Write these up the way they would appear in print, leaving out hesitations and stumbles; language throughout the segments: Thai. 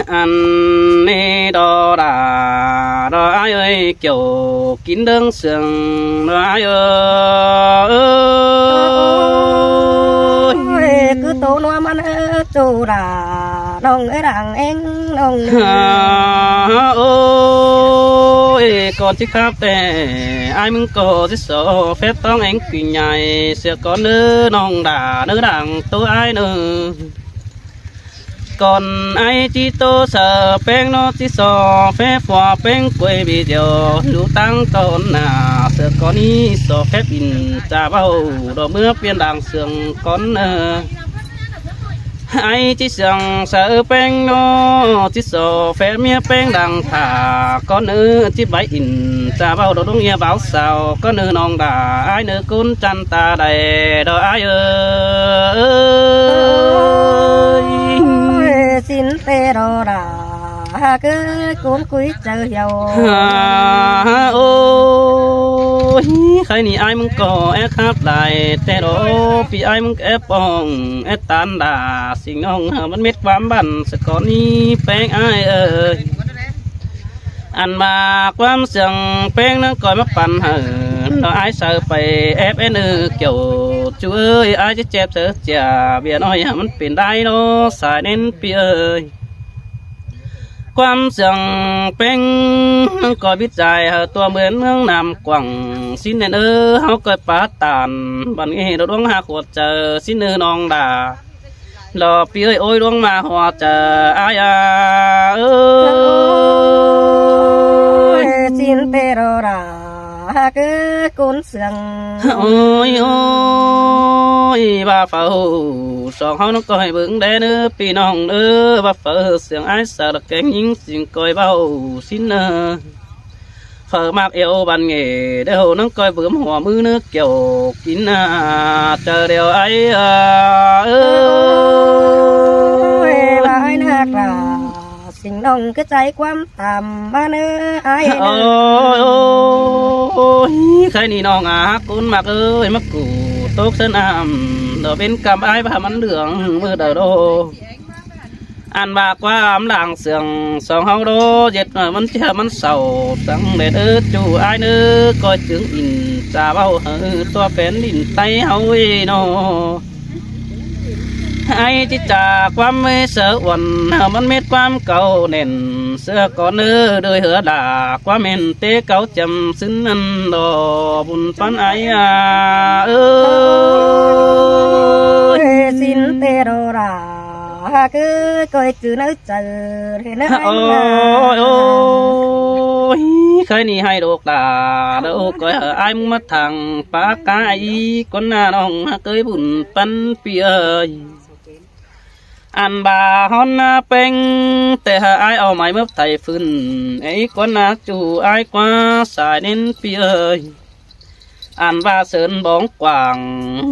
ăn nê đò đà đò ai ơi kiểu kín đơn sườn đò ai ơi cứ tổ nó mà chủ đà nông ấy đằng em nông ôi con chiếc khắp tè ai mừng cô chiếc số phép tông anh quỳ nhảy sẽ có nữ nông đà nữ đằng tôi ai nữa còn ai chỉ tô sợ bén nó chỉ so phép hòa bén quê bị điều lũ tăng tôn nào sợ con đi so phép in trả bao đồ mưa biên đàng sườn con ai chỉ sườn sợ bén nó chỉ so phép mía bén đàng thả con nữ chỉ bảy in trả bao đồ đúng nghĩa báo sao con nữ non đà ai nữ cún chăn ta đầy đồ ai ơi xin tê đồ đà cứ cuốn quý chờ giàu ôi khai ni ai mong có ép khắp lại tê đồ vì ai mong ép bong ép tan đà xin ông vẫn biết bám bẩn sẽ có ni bén ai ơi ăn mà quam sừng bén nó coi mắt bàn hở nó ai sợ phải ép kiểu chú ơi ai chết chép sợ chả biển ơiมันเป็นได้เนาะสายเน้นปีเอ้ยความเสียงเป็นก็บิดใจตัวเหมือนเมืองนำกว่างสิ้นเนื้อเขาเกิดปาตานบันนี้เราดวงหาขวดเจอสิ้นเนื้อนองด่ารอปีเอ้ยโอ้ยดวงมาหัวเจออายเอ้ย xin tê đồ đà cứ cuốn sườn ôi ôi bà phẩu sòng hao nó coi vững đế nữa pi nòng nữa bà phẩu sườn ai sợ được cái những xin coi bao xin phở mặc yêu bàn nghề để hồ nó coi vững hòa mưa nước kiểu kín chờ điều ấy ơi ai nạc là sinh nông cứ cháy quắm tầm ba nữa ai ôi ôi khai ni nong cún mặc ơi mắc củ tốt sơn ở bên cầm ai và mắn đường mưa đầu đô ăn bạc qua ấm làng sườn sòng hao đô dệt ở mắn che mắn sầu sáng để đỡ chủ ai nữa coi chứng in trà bao hở toa phén in tay hao nó ai chỉ trảความไม่เสือวันมันเม็ดความเก่าเน่นเสือก่อนเนื้อโดยเหือด่าความเม็นเตะเก่าจำซึ้งนันดอบุญปันไอ้เอ้ย xin tê đồ đà cứ coi chữ nó chờ thì nó โอ้ยโอ้ยเคยนี่ให้ดอกตาเด้อก้อยไอ้มึงมาทางปากกาอีคนหน้าน้องเคยบุญปันเปียอันบาฮอนเป็นแต่หาไอเอาไม้เมื่อไทยฟื้นไอ้คนนักจูไอ้กว่าสายเน้นปีเอ้ยอันบาเสินบ้องกว่าง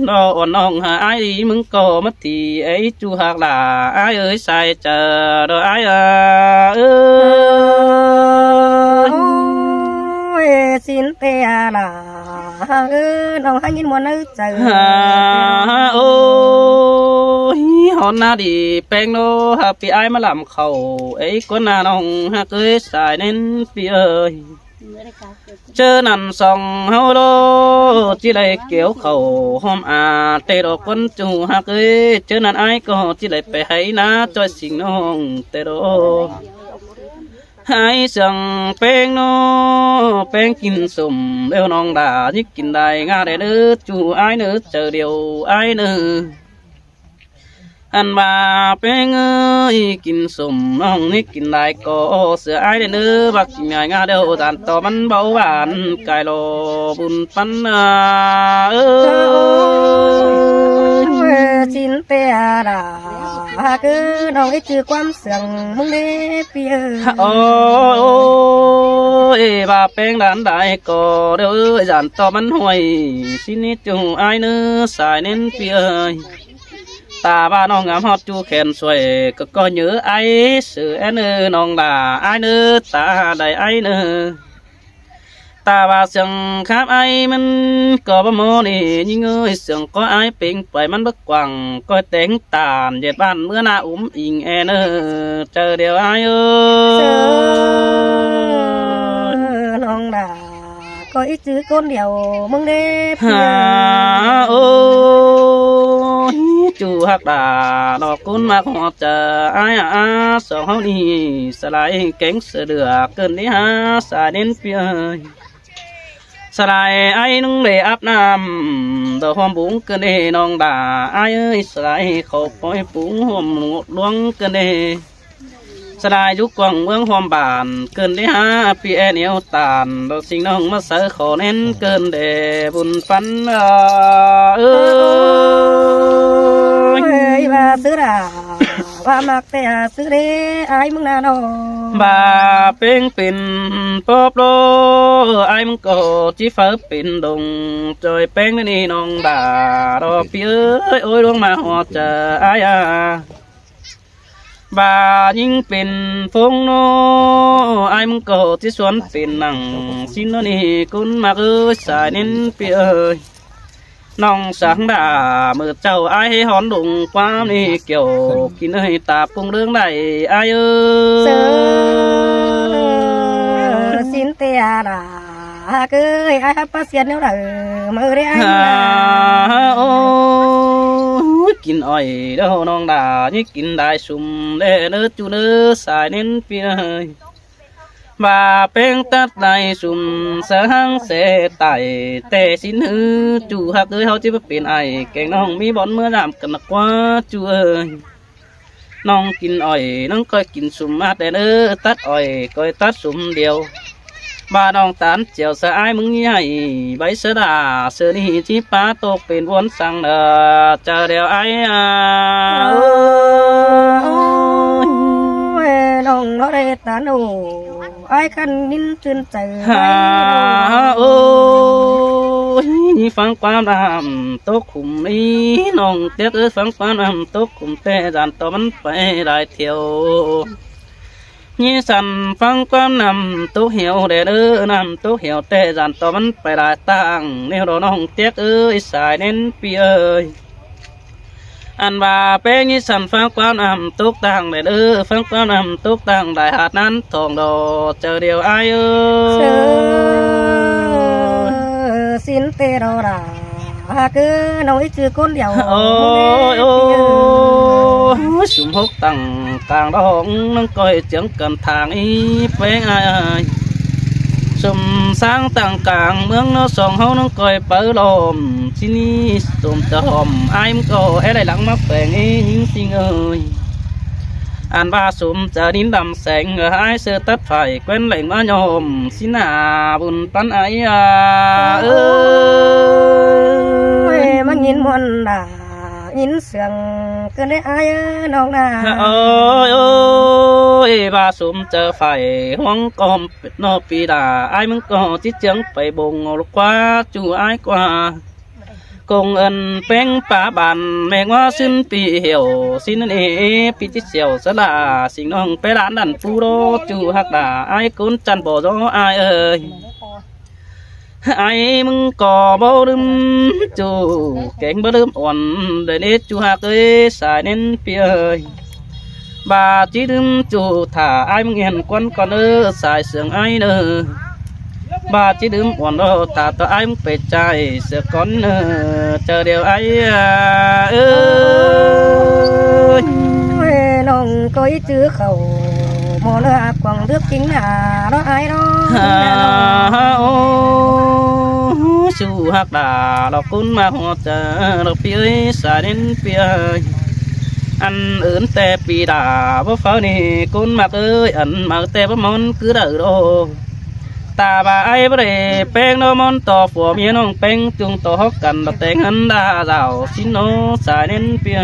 ดออ่อนน้องหาไอ้มึงก็มัดทีไอ้จูหักหลาไอ้เอ้ยใส่เจอดอไอ้เอ้ย xin tê đà cứ nông hai nghìn một nữ chờ โอ้ยฮอนนาดีแปงโนฮาปีไอมาลำเขาไอ้คนนาน้องฮาเคยสายเน้นปีเอ้ยเจอนั่นส่องเฮาโลจิได้เกี่ยวเขาหอมเตดอกคนจูฮาเคยเจอนั่นไอก็จิได้ไปให้นาจอยสิงน้องเตดอกให้สั่งแป้งโนแป้งกินสมเลี้ยวน้องด่าที่กินได้งาได้เด้อจูไอเนื้อเจอเดียวไอเนื้ออันว่าแป้งเอ้ยกินสมน้องนี่กินได้ก็เสือไอเด้อเนื้อบักกินง่ายงาเดียวจานต่อมันเบาหวานกายโลบุญปันเอ้ย xin tê đà cứ nông ít chữ quắm sườn mong đế bia โอ้ยบาแป้งด้านได้ก็เดี๋ยวจานต่อมันห่วยสินิจูไอเนื้อสายเน้นเปียตาบ้าน้องงามฮอดจูแขนสวยก็เยอะไอสื่อเนื้อน้องด่าไอเนื้อตาได้ไอเนื้อ ta và sừng khám ai mình có bao mô nì nhưng ơi sừng có ai bình bởi mình bất quẳng coi tiếng tàn dệt bàn mưa na in e nơ chờ điều ai ơi nong đà có ít chữ con điều mong đê ha ô chú hắc đà nó cún mặc họ chờ ai à sợ hao đi sợ lại cánh sợ được cơn đi ha xa đến phía sa lại ai nung để áp nam đồ hôm bún cơn đi nong đà ai ơi sa lại khổ khói bún hôm ngột luống cơn đi sa lại giúp quăng vương hôm bàn cơn đi ha phía nhiều tàn đồ sinh nong mà sợ khổ nên cơn để buồn phấn và xứ đà và mặc tè xứ đê ai mong nào đâu bà bên pin bóp lô ai mong cổ chỉ phở pin đồng trời bên đi nong đà đó phía ơi luôn mà họ chờ ai à bà nhưng pin phong nô ai mong cổ chỉ xuân pin nặng xin nó đi cũng mặc ơi xài nên phía ơi nong sáng đã mở chào ai hòn đụng qua đi kiểu kín hơi tạp cùng đường này ai ơi xin tè đà cứ ai bắt xiên nếu là mơ đấy ôi kín ỏi đâu nong đà như kín đại sum để nỡ chú nỡ xài nên phía bà bên tát đại sum sáng sẽ tại tè xin hư chủ hạc ơi họ chỉ biết bên ai kẹng nong mi bón mưa làm cần quá chú ơi nong kín ỏi nong coi kín sum mát để nỡ tát ỏi coi tát sum điều bà nong tán chiều sợ ai mừng nhảy bấy sơ đà sơ đi chỉ phá tộc bên vốn sang nờ chờ đèo ai à nong nó đây tán ồ ai khăn nín chân trời ha ôi phăng qua làm tốt khủng đi nong tiếc ơi phăng qua làm tốt khủng tê dàn to bắn phải đại thiểu như sẵn phăng quan nằm tốt hiểu để đỡ nằm tốt hiểu tê dàn to bắn phải đại tàng nếu đó nong tiếc ơi xài đến pi ơi anh bà bé như sẵn phăng quan nằm tốt tàng để đỡ phăng quan nằm tốt tàng đại hạt nắn thòng đồ chờ điều ai ơi xin tê đồ đà cứ nói chưa con điều ôi ôi sum hốc tàng tàng đó nâng coi chẳng cần thang ý bé ai sum sáng tàng càng mướn nó sòng hấu nâng coi bờ lòm xin đi sum tờ hòm ai muốn có ấy lại lắng mắc phèn ý những xin ơi anh ba sum chờ đến đầm sành ở hai sơ tất phải quen lệnh mà nhom xin à buồn tán ấy à ơi mà nhìn muôn đà nhìn sườn cứ để ai nong đà ôi ôi ba sum chờ phải hoang com nó pi đà ai muốn có chỉ chẳng phải bùng lúc qua chú ai qua cùng ân bén phá bàn mẹ ngoa xin pi hiểu xin ân ê pi chỉ xèo sẽ là xin ông bé đàn đàn phu đô chú hạc đà ai cũng chăn bỏ gió ai ơi ai mừng cò bao đêm chú kén bao đêm ổn để nết chú hạc ơi xài nên pi ơi bà chỉ đêm chú thả ai mừng hiền quan còn ơ xài sương ai nơ bà chỉ đêm ổn đó thả tao ai mừng phải trai sợ con chờ điều ai ơi nong có ít chữ khẩu mò nó quăng nước chính là đó ai đó su hạc đà lọc cún mà họ chờ lọc phía xa đến phía ăn ướn tè pi đà bố pháo nì cún mặc ơi ẩn mặc tè bố món cứ đợi đồ ta bà ai bố đề bèn nó món to phùa miên ông bèn chung to hóc cần là tên hắn đa rào xin nó xa đến phía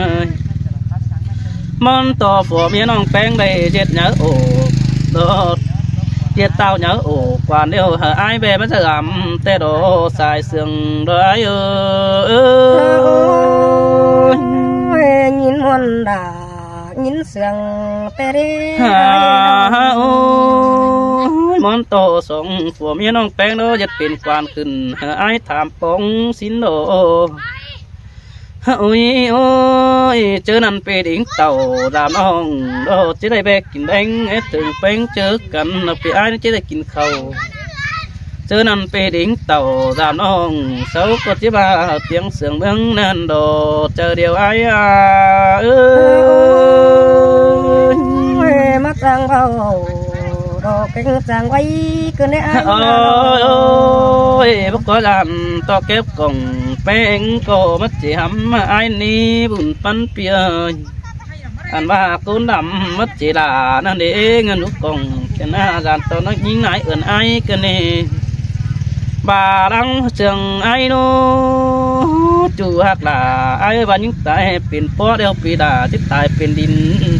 món to phùa miên ông bèn đây chết nhớ ổ đó chết tao nhớ ổ quan đều hở ai về bắt giờ ẩm tê đồ xài sương đó ai ơi nhìn muôn đà nhìn sương tê đi ôi อนโตสองผัวเมียน้องแป้งโดจะเป็นกวานขึ้นไอ้ถามปองสินโดโอ้ยโอ้ยเจอนั่นเป็นดิ่งเต่าดามน้องโดจะได้แบกกินแดงถึงแป้งเจอกันไปไอ้จะได้กินข้าวเจอนั่นเป็นดิ่งเต่าดามน้องเสาก็จะมาเตียงเสียงเมืองนั่นโดเจอเดียวไอ้เอ้ย มักสั่งเบาดอกเก่งสั่งไว้เกินได้อ้าย โอ้ยพวกก็ดันต่อเก็บกล่องแป้งก็มัดจีหำไอ้นี่บุญปันเปียอันว่ากูดำมัดจีลานั่นเองเงินลูกกล่องแค่หน้าจานตอนนั้นยิงไอ้เอิญไอ้กันนี่บาดังเชิงไอ้โนจูหักลาไอ้บ้านยิงตายเป็นพ่อเดียวปีดาที่ตายเป็นดิน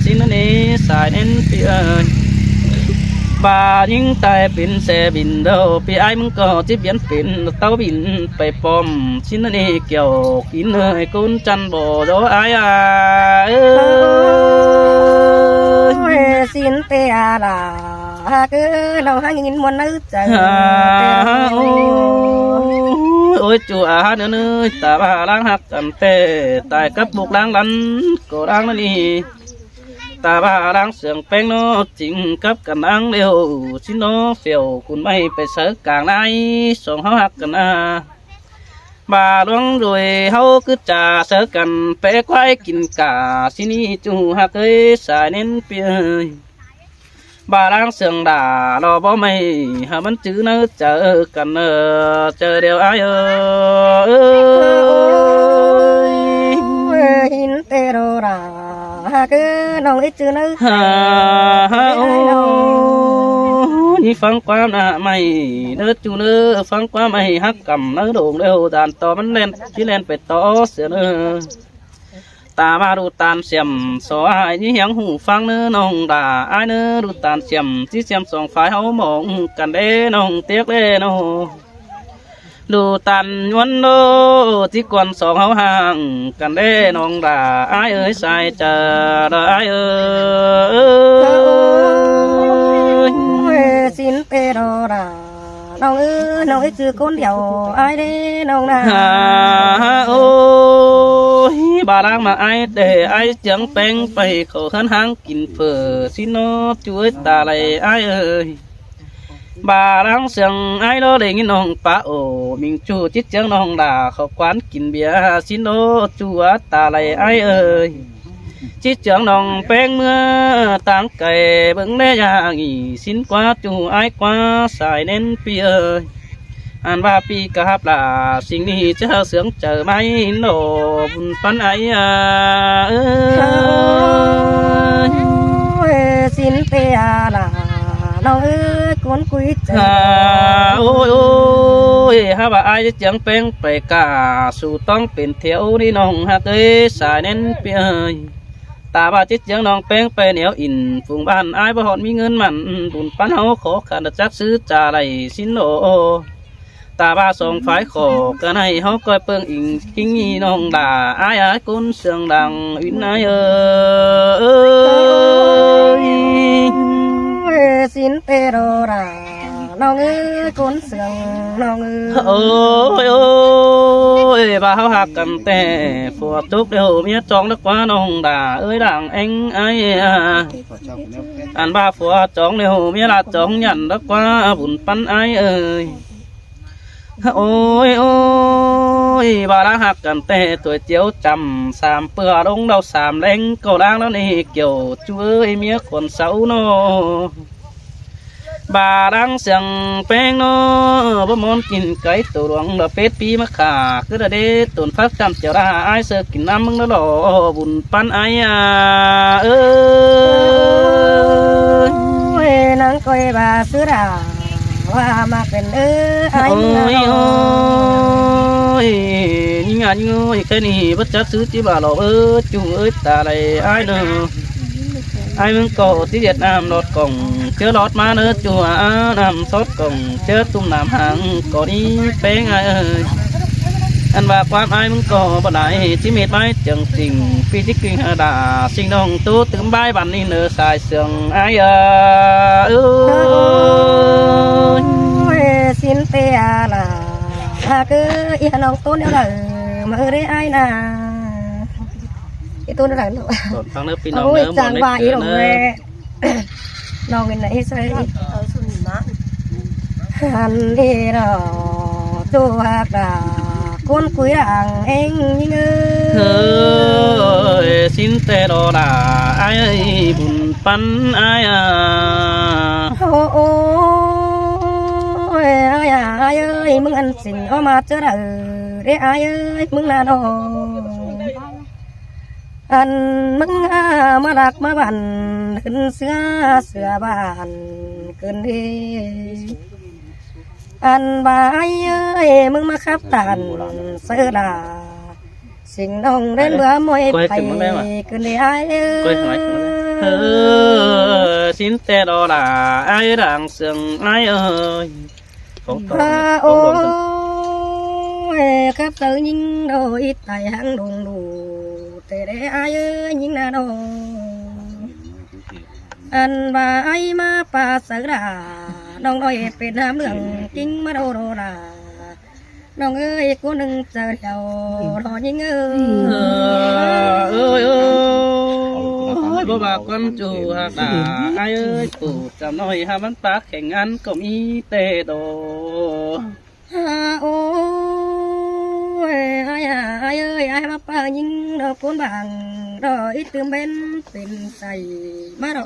สินั่นเองสายเน้นเปียบายิงตายเป็นแสบินเดาปีไอ้มึงก็จิบยันเป็นเต้าบินไปปอมชิ้นนั่นเองเกี่ยวกินเลยกุนจันบ่โดไอ้เอ้ย สินเตียลาคือน้องหายินมวนนึกใจ โอ้ยจูอาเนื้อเนื้อตาบาล้างหักกันเตะตายกับบุกล้างลันก็ล้างนั่นนี่ตาบาล้างเสียงแป้งโนจริงกับกันล้างเร็วชิโนเฟียวคุณไม่ไปเสือกลางไหนสองเขาหักกันบาดวงรวยเขาคือจ่าเสือกันเป๊กไว้กินกาสินี่จูหักเอ้ยสายเน้นเปียบาล้างเสียงด่ารอบ่ไม่หามันจื้อเนื้อเจอกันเจอเดียวไอ้เอ้ย หินเตโรราคือน้องไอ้จื้อนึก โอ้นี่ฟังความน่ะไม่เนื้อจูเนื้อฟังความไม่ฮักกำเนื้อโด่งเร็วด่านต่อมันเล่นที่เล่นไปต่อเสียเนื้อตามาดูตานเสียมสอไอ้นี่ยังหูฟังเนื้อน้องด่าไอ้เนื้อดูตานเสียมที่เสียมสองฝ่ายเขามองกันเด้น้องเตี้ยเด้น้องดูตันวันโลที่ก่อนสองเขาห่างกันเด้น้องด่าไอ้เอ้ยใส่เจอไอ้เอ้ย สินเตโรราน้องน้องไอ้จื้อคนเดียวไอ้เด้น้องนา โอ้ยบารังมาไอ้เด้ไอ้เจียงแป้งไปเขาขันหางกินเผือสิโนช่วยตาไหลไอ้เอ้ยบารังเสียงไอ้โลได้ยินน้องป้าโอมิงจูจิตเจียงน้องด่าเขาควันกินเบียร์สิโนช่วยตาไหลไอ้เอ้ยจิตเจียงน้องแป้งเมื่อต่างไก่เบิ่งได้ยางอีสินกว่าจูไอ้กว่าสายเน้นเปียอันว่าปีกับลาสิ่งนี้จะเสียงเจอไหมโนบุญปันไอ้เอ้ย สินเตียลาน้องคนคุยใจ โอ้ยโอ้ยฮะว่าไอ้จะเจียงแป้งไปกาสู่ต้องเป็นเที่ยวนี่น้องฮักเอ้ยสายเน้นเปียตาบาจิตเจียงน้องแป้งไปเหนียวอินฝูงบ้านไอ้บ่หอดมีเงินมันบุญปันเฮาขอขันจักซื้อจ่าไรสินโนตาบาส่งฝ่ายขอกันให้เฮาก้อยเปิงอิงกิ้งงีน้องด่าไอ้กุนเสียงดังอินไอ้สินเตโรราน้องคนเสียงน้อง โอ้ยโอ้ยบ่าเฮาหักกันแต่ผัวทุกเดียวเมียจองนักว่าน้องด่าเอ้ยดังเอ็งไอ้อันบ่าผัวจองเดียวเมียละจองยันนักว่าบุญปันไอ้เอ้ยโอ้ยโอ้ยบ่าละหักกันแต่ตัวเจียวจำสามเปื่อลงเราสามแรงก็ล้างแล้วนี่เกี่ยวช่วยเมียคนเสาโนบาดังเสียงแป้งโนบ่มอนกินไก่ตัวหลวงดอกเป็ดปีมะขาคือเด็ดต้นฟักจำเจียวราไอเสือกินน้ำมึงแล้วหล่อบุญปันไอเอ้ยนางก้อยบาซื้อราว่ามาเป็นไอ้ โอ้ยโอ้ยยิ่งอ่ะยิ่งโอ้ยแค่นี้บัดจักซื้อที่บ่าหล่อจุงตาไหลไอเนาะไอ้มึงก็ที่เวียดนามรถกล่องเจอรถมาเนื้อจัวนำซดกล่องเจอตุ้มน้ำหางก็นี้เป้งไอ้เอ้ยอันว่าความไอ้มึงก็บ่ได้ที่เม็ดไม้จังจริงปีที่กินหาดาสิ่งน้องตู้ตึงใบบันนี่เนื้อสายเสียงไอ้เอ้ย xin tê là cứ yên lòng tôn nhau là mơ đấy ai nà cái tôn nó là โดนฟังเนื้อพี่น้อง ôi เนื้อหมด chàng เลย bà เกิ ý น đồng เนื้อ về lòng người này say hắn đi đó tu hạc là con quý làng anh như ơi xin tê đó là ai ơi buồn bắn ai à ôi ai ơi mừng ăn xin ở mà chơi đời để ai ơi mừng là đồ ăn mừng mà đặt mà bànขึ้นsửa bànขึ้นđi ăn bà ơi mừng mà khắp tàn sơ là xin ông đến bữa môi phảiขึ้นđi ai quay hỏi xin tê đó là ai đang sương ai ơi không ôi khắp tự nhiên đồ ít tài hăng đồn đủ để ai ơi những là đồ anh bà ấy mà bà sợ là đông đôi bên nam đường chính mà đâu đồ là đông ơi cô đừng chờ theo đó những ơi bố bà con chủ hạc đà ai ơi cụ chăm nói ha bắn bác khảnh ăn cũng y tê đồ ôi ai ơi ai mà bà những đồ cuốn bằng rồi ít tương bên say mà đồ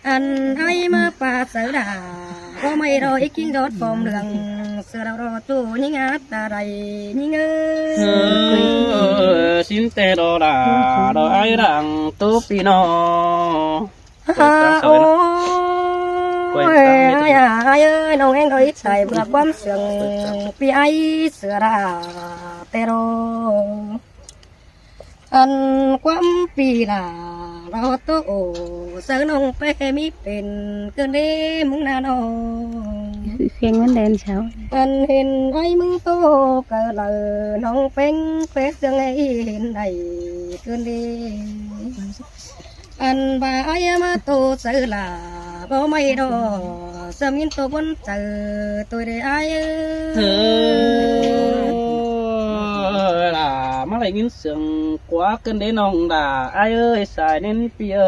anh ai mà bà sợ đà có mày rồi ít kiến đốt phòng đường sợ đâu rồi tu những át ta đầy những xin tê đồ là đồ ai đang tu pino ôi ai ơi nông em rồi ít xài vừa quắm sườn pi ai sửa ra tê rô anh quắm pi là lo tô sợ nông pe miเป็นcơn đêm muốn na nó khen vấn đề sao anh hiện ai mừng tô cờ lờ nông phèn phê sương ấy hiện này cơn đêm anh bà ai mà tô sợ là bao mây đó sớm nhìn tô vẫn chờ tôi để ai là má lại nhìn sương quá cơn đế nông là ai ơi xài nên bia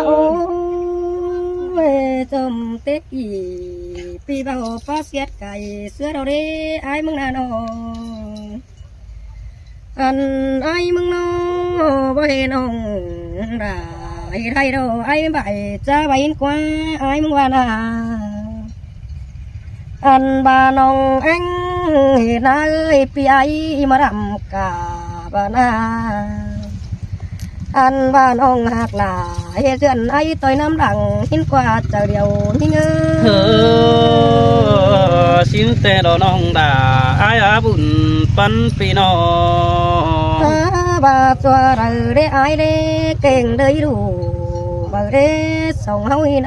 ôi chôm tết gì pi bao phát xét cày sữa đâu đấy ai mừng nào nó anh ai mừng nó bao hè nông là đây đâu ai bài cha bài qua ai mừng qua là anh bà nông anh hiện ơi pi ai mà làm cả bà na anh bà nông hạc là hệ duyên ai tôi năm đằng hin qua chờ điều như xin tê đồ nông đà ai á bùn bắn pino bà cho đời để ai để kênh đầy đủ bà để sống hậu hin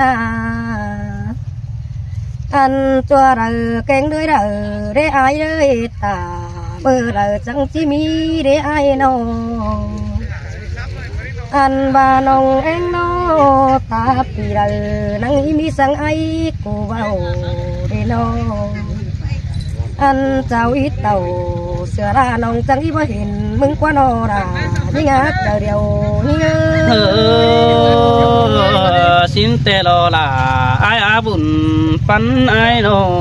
anh cho đời kênh đời đời để ai đời ta bơ đời chẳng chỉ mi để ai đâu anh bà nông em nó ta pi đời nắng mi sang ai cô vào để nó anh chào ít tàu sửa ra nông chẳng ít bao hình mừng quá nó là những ngát chờ điều như xin tê lo là ai á bùn bắn ai nó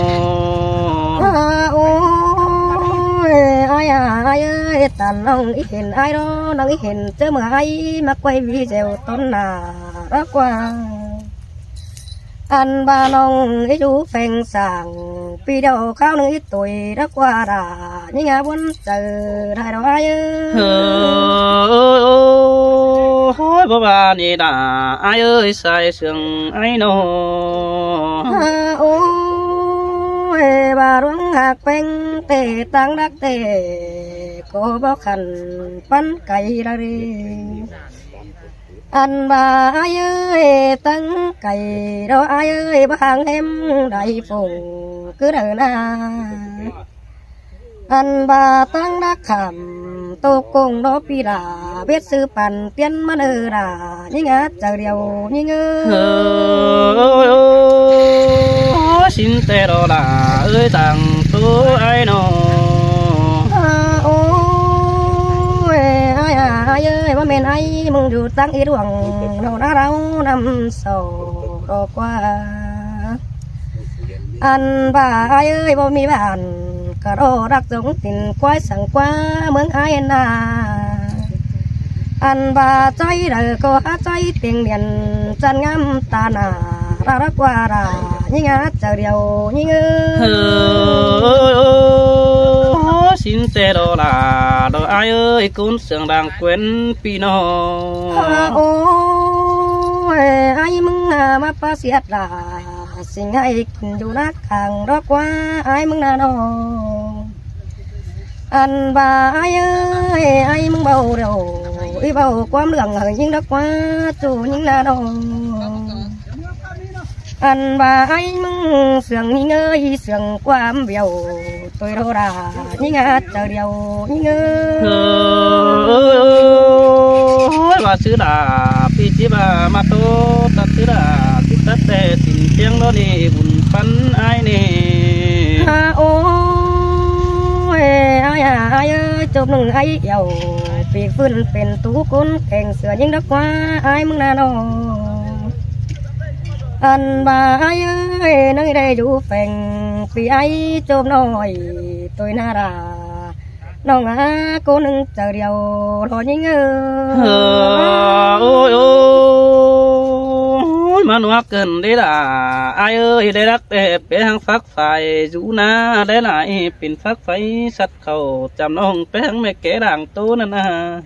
ôi ai ơi tàn nông ít hình ai đó nông ít hình chứ mà ai mà quay video tôn là đó qua anh bà nông ít chú phèn sàng video khao nông ít tuổi đó qua là những ngã muốn chờ đại đó ai ơi bố bà nè đã ai ơi sai sương ai nó ôi bà ruộng hạc phèn tê tăng đắc tê cô bao khăn bắn cày ra đi anh bà ai ơi tăng cày đó ai ơi bằng em đại phùng cứ đời na anh bà tăng đắc khẩm tô cùng đó pi là biết sư bàn tiên mà nơ là những ngát chờ điều những xin tê đó là ơi tặng tú ai nọ ôi ai ai ơi bố mẹ ai mừng dù tăng ít hoàng đâu đã đau năm sầu đó qua anh bà ai ơi bố mẹ bạn cả đó đặc giống tình quái sẵn qua mừng ai na anh bà cháy đời có hát cháy tiền điện chân ngắm ta nà ra đã qua ra nhưng hát chờ điều nhưng xin tê đó là đó ai ơi cũng sương đang quên pino ôi ai mừng mà pa siết là sinh ai dù nát hàng đó qua ai mừng nào đâu anh bà ai ơi ai mừng bầu đầu ý bầu quám lượng ở những đó qua chủ những nào đâu anh bà ai mừng sương những ơi sương quám biểu tôi đâu đã những hát chờ điều những và xứ đà pi chỉ bà mà tô ta xứ đà thích tất tệ tình tiếng đó đi buồn phấn ai nè ôi ai ơi chụp nâng ai giàu vì phươngเป็นtú cún kèn sửa những đất qua ai mừng nào đâu anh bà ai ơi nơi đây đủ phèn vì ai chụp nói tôi na raน้องcô nâng chờ điều thôi những ôi ôi mà nó cần đấy là ai ơi đây đắc đẹp bé hàng phát phải rú na đấy là pin phát phải sắt khẩu chăm nong bé hàng mẹ kế đảng tô nè na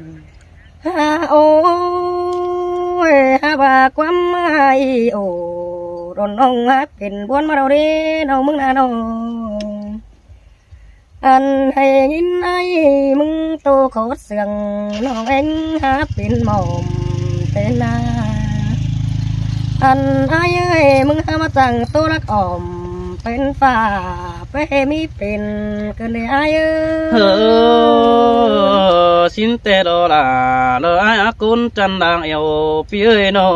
ôi bà quắm ai ồ đồn ông pin buôn mà đâu đi đâu mừng nào anh hay nhìn ai mừng tô khổ sườnน้องanhเป็นหม่อมเป็นนาanh ai ơi mừngมาจังตัวรักอ่อมเป็นฝ่าไปมีเป็นกันเลยai ơi xin tê đó là lời ai cún chân đang yêu phía nó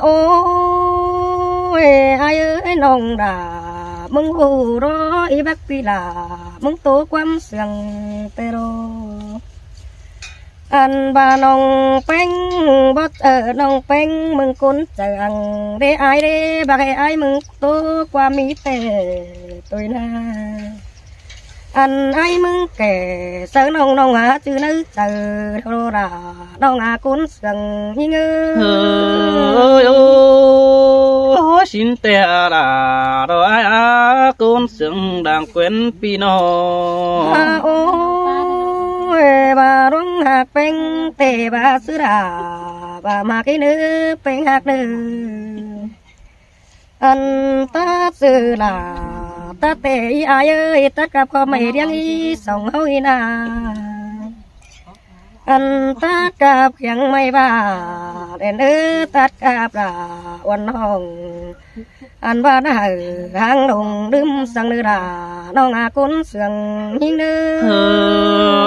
ôi ai ơi nông đà mừng hù đó y bác pi là mừng tố quắm sườn tê rô anh bà nông bánh bớt ở nông bánh mừng cún chẳng để ai để bà cái ai mừng tố qua mi tê tôi na anh ai mừng kể sớ nông nông chứ nữ chờ đâu ra nông cún sườn như xin tê là đó ai cún sườn đang quên pino ôi bà rong hạt bánh tê bà sứ đà bà mà cái nữ bánh hạt nữ anh ta sứ là ta tê ai ơi tất cả có mày riêng ý sống hôi na anh ta cặp yang mày bà đèn ư tất cả là quan hồng anh ba đã hàng đồng đêm sang nữ đàน้องcún sườn những nữ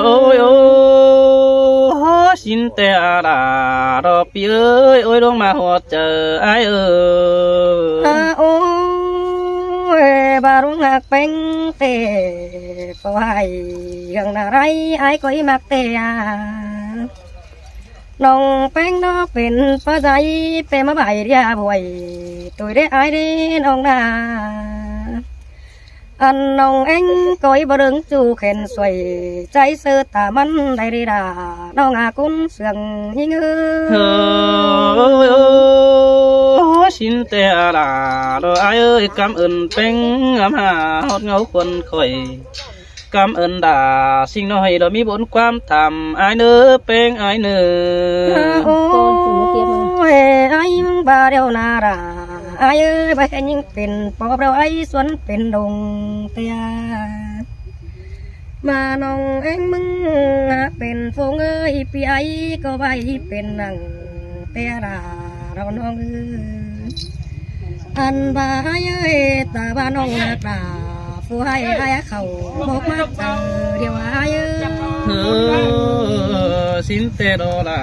ôi ôi xin tê là đó pi ơi ôi đông mà họ chờ ai ơi ôi bà rung hạt bánh tê có ai gần nào đây ai có ý mặc tê nông bánh nóเป็นภาษาเป็นมาใบเรียบวยตัวได้ai đi nông na anh nông anh coi bờ đường chu khen xoay trái sơ tà mắn đây đi đà nông cún sườn như xin tê là đó ai ơi cảm ơn bánh ấm hà hót ngấu quân khỏi cảm ơn đã sinh nói đó mi bốn quan thầm ai nữa bánh ai nữa ôi ai mừng bà đeo na ra ai ơi bà nhữngเป็นปอบเราไอ้สวนเป็นดงเตียมาน้องเอ็งมึงเป็นฟงเอ้ยพี่ไอ้ก็ใบเป็นนังเตียราเราน้องอันบ่าเอ้ยตาบ้านน้องนักดาผู้ให้ไอ้เขาบอกมาเจอเดี๋ยวไอ้xin tê đó là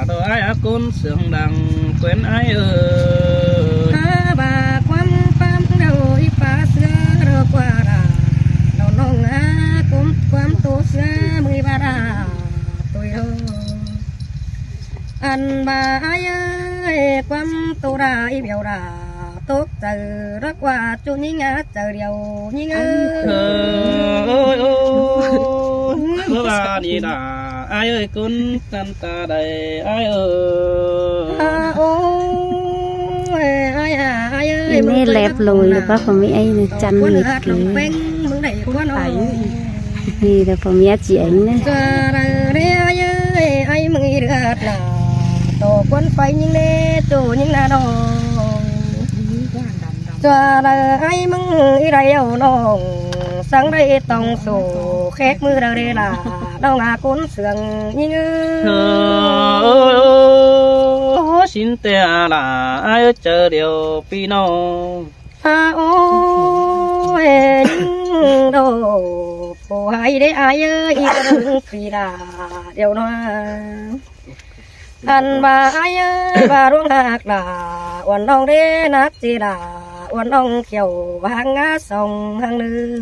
đó ai cún sườn đằng quên ai ơi bà quan pa xưa mười ba ra tuổi thơ anh bà ai ơi quăm tô ra y biểu ra tốt từ rất qua chú nhí ngã từ điều nhí ngã ơi ôi bữa bà đi là ai ơi con tan ta đây ai ơi ôi ai à ai ơi Ini lẹp lùi là có phần mỹ ấy này chăn quân nghịch hạt kì lòng quen mừng đầy quá nó thì là phần mỹ chị ấy nữa giờ đây ai ơi ai mừng đi được là tổ quân phải những nè tổ những là đồ giờ đây ai mừng đi đây đâu nó sáng đây tòng sổ khét mưa đây là đâu ngà cuốn sườn như xin tè là ai ơi chờ điều pino ôi đồ bộ hay đấy ai ơi đừng vì là điều nó anh bà ai ơi bà ruộng hạt là uốn đông đấy nát gì là uốn đông kiểu hàng ngã sông hàng lư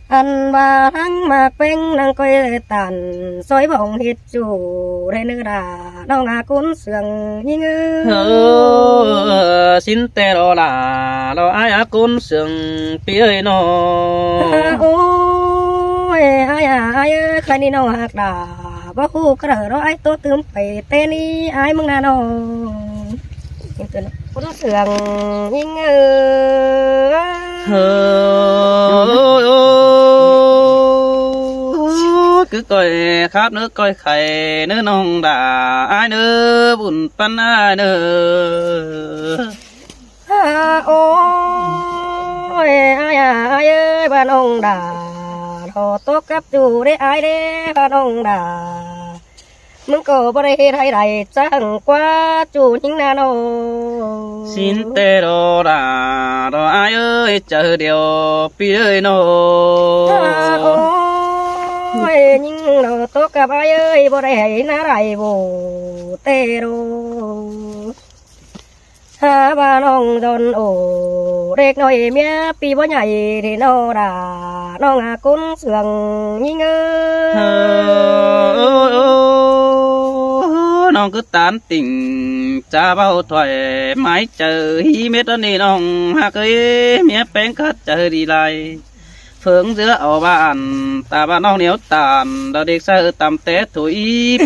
anh bà thắng mạc bên năng coi tàn soi bóng hít chủ đây nữa là đâu ngà cuốn sườn như xin tè đó là đó ai á con sườn phía nó ôi ai à ai ơi khai đi nào hạt đà bác khu cái đó ai tốt tươm phải tên đi ai mừng nào cuốn sườn như cứ coi khát nước coi khay nước nông đã ai nữa buồn pan ai nữa ôi ai à ai ơi bạn ông đã thọ tốt cấp chủ đấy ai đấy bạn ông đã mừng cổ bờ đây hay đây chẳng qua chủ những nào đâu xin tê đồ đã đồ ai ơi chờ điều pi ơi nó ôi nhưng nó tốt cấp ai ơi bờ đây hay na đây bồ tê đồ ha ba nong don ổ đếch nói mía pi bó nhảy thì nó đã nó ngà cún sườn như nó cứ tán tình cha bao thoại mái chờ hi mét đó nè nong ha cái mía bén cắt chờ đi lại phương giữa ở bàn ta ba nong néo tàn đó đếch sơ tầm té thổi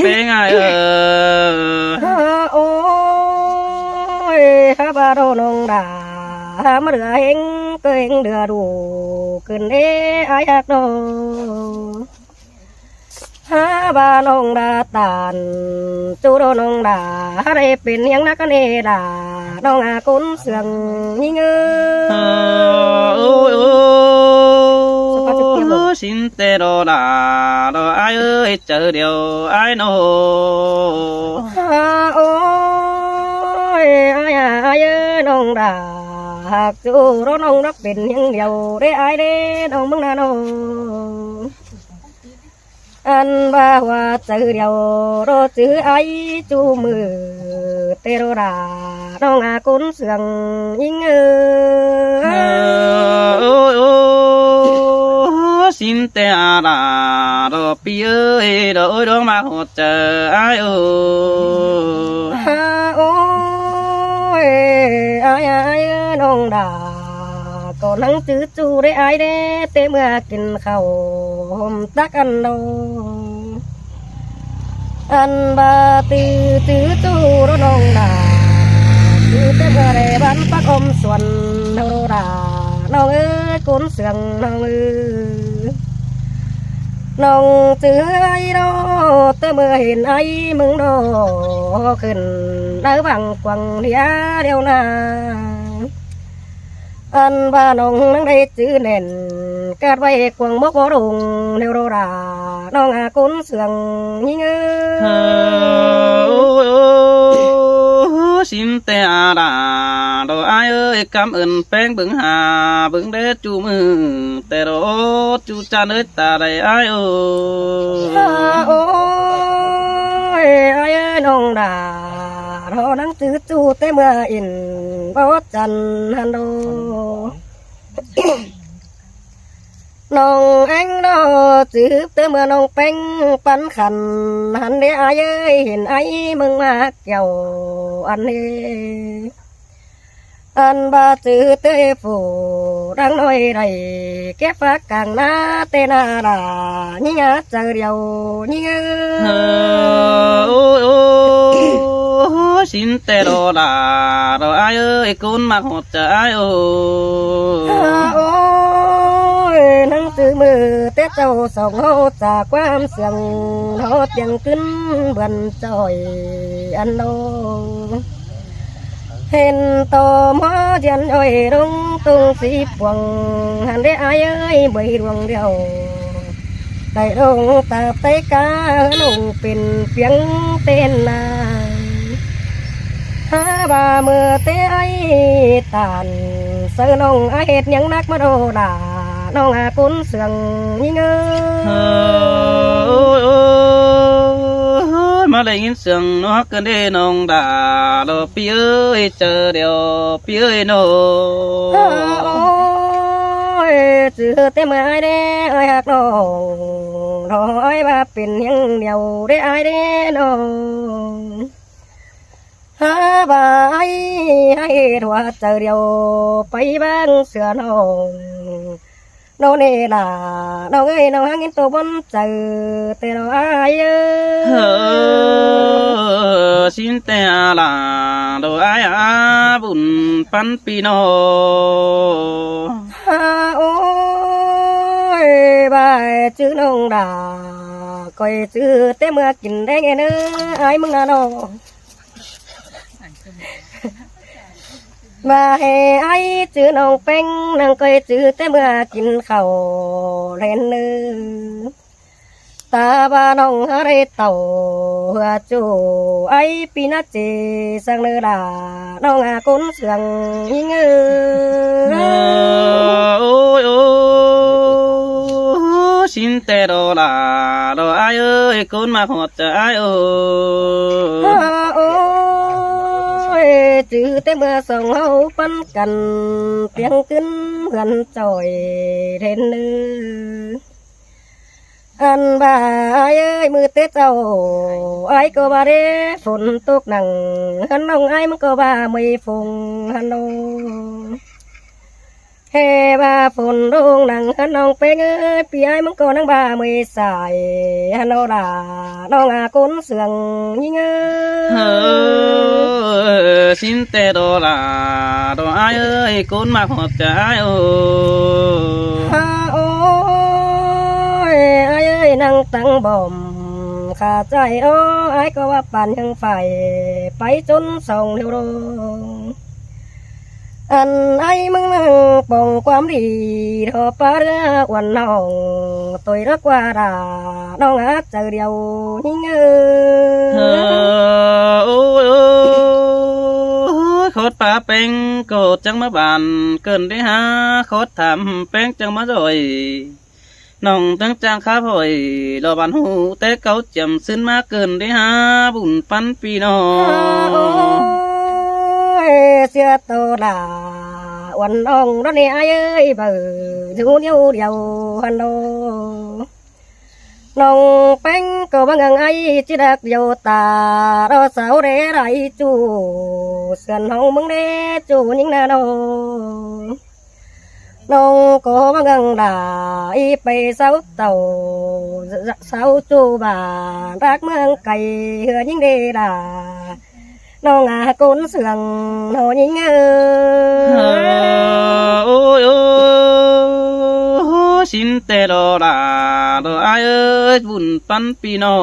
bén ai ôi ha ba đồ nong đã mà đưa anh cười đưa đủ cơn đế ai hạt đồ ha ba nong đã tàn chú đồ nong đã đây bên những nát cái này đã nong à cún sườn như xin tê đồ đã đồ ai ơi chờ điều ai nô ôi ai à ai ơi nong đã hạt chú đồ nong đã bên những điều để ai để nong mừng nào anh ba hoa chữ điều đô chữ ai chú mừ tê đô đà đô ngà cún sườn yên xin tê đà đô pi ơi đô đô mà hỗ trợ ai ôi ai ai nông đà còn nắng chữ chú để ai để tê mưa kinh khẩu hôm tác ăn đâu ăn ba từ chữ chú đó nông đà từ tê mưa để bắn phát ôm xuân đâu đà nông ơi cuốn sườn nông ơi nông chữ ai đó tê mưa hình ai mừng đó khẩn đỡ bằng quăng đĩa đeo na anh ba nông nắng đây chữ nền cát bay quăng bốc bó đùng nêu đô đà nông à cún sườn như xin tê đà đồ ai ơi cảm ơn phèn bưng hà bưng đế chú mừng tê đồ chú cha nơi ta đây ai ơi ai ơi nông đà đó nắng chữ chú tê mưa in bao chân hàn đô น้องอังดอจืบเตอเมื่อน้องเป็นปันขันหันเดียเย้ยเห็นไอ้มึงมาเกี่ยวอันนี้อันบาจือเตยฝูดังน้อยไรแก้ฟ้ากลางหน้าเตนาดานี่งาเจอเดียวนี่เง xin tê đồ là đồ ai ơi cún mặc hột chờ ai ơi โอ้ยนั่งซื้อมือเต้เจ้าสองเฮาจากความเสียงเฮาเตียงขึ้นเบือนจอยอันโนเห็นโตหมอเดียนอ้อยลงตุงสีปวงหันได้อายเอ้ยใบดวงเดียวได้ลงตาไตกาลงเป็นเพียงเต้นนาหาบาเมื่อเตไอตานเสือน้องอาเฮ็ดยังนักมาโดดาน้องอากุนเสืองยิ่งmà lại nhìn sương nó cần đi nông đà lo pi ơi chờ điều pi ơi nô โอ้ยจือเต็มไอเด้ไอหักน้องรอไอว่าเป็นยังเดียวได้ไอเด้น้องหาบาไอให้ถัวเจอเดียวไปบ้างเสือน้องน้องนี่ล่ะน้องเอ้ยน้องหาเงินตัวบนเจอแต่เราไอxin tè là đồ ai à bùn pan pino โอ้ยบายชื่อน้องดาคอยชื่อแต่เมื่อกินได้ไงเนื้อไอ้มึงน่ะน้องมาให้ไอ้ชื่อน้องเป็งนางคอยชื่อแต่เมื่อกินข้าวเล่นเนื้อตาบ้าน้องหาไรเต่าหัวจูไอ้ปีนัดเจสังเนื้อดาน้องอากุนเสืองยิ่งôi ôi xin tè đồ là đồ ai ơi cún mặc hột chờ ai ơi โอ้ยจือแต่เมื่อสองเฮาปั้นกันเพียงขึ้นเหือนจอยเทนเนื้ออันบ่าเอ้ยมือเตะเจ้าไอ้ก็บ่าเด้ฝนตกหนังหันน้องไอ้มันก็บ่าไม่ฟงหันน้องเฮ้บ่าฝนลงหนังหันน้องเป็งเอ้ยปีไอ้มันก็นั่งบ่าไม่สายหันน้องด่าน้องอากุนเสืองยิ่งxin tè đồ là đồ ai ơi cún mặc hột chờ ai ơi โอ้ยไอ้เอ้ยนั่งตั้งบ่มขาใจโอ้ไอ้ก็ว่าปั่นยังไฟไปจนส่งเร็วลงอันไอ้มึงนั่งป่องความดีทอปลาเรือวันน้องตัวรักว่าดาน้องอาเจอเดียวยิ่งôi khốt phá bánh cột chẳng má bàn cơn đấy ha khốt thảm bánh chẳng má rồi nòng tăng trang khá hồi lo bàn hú té cáo chầm xin má cơn đấy ha bùn pan pi no เสียโตดาวันน้องรถนี่ไอ้เอ้ยเบื่อดูเดียวเดียวฮันโดน้องแป้งก็บางไอ้จิดักเดียวตาเราสาวเร่ไรจูเสือนห้องมึงเร่จูยิ่งน่าโนน้องก็บางด่าอีไปสาวเต่าสาวจูบ่ารักเมืองไก่เหือยิ่งเดด่าน้องอากุนเสืองน้องยิ่งôi ôi xin tè đồ là đồ ai ơi bùn pan pino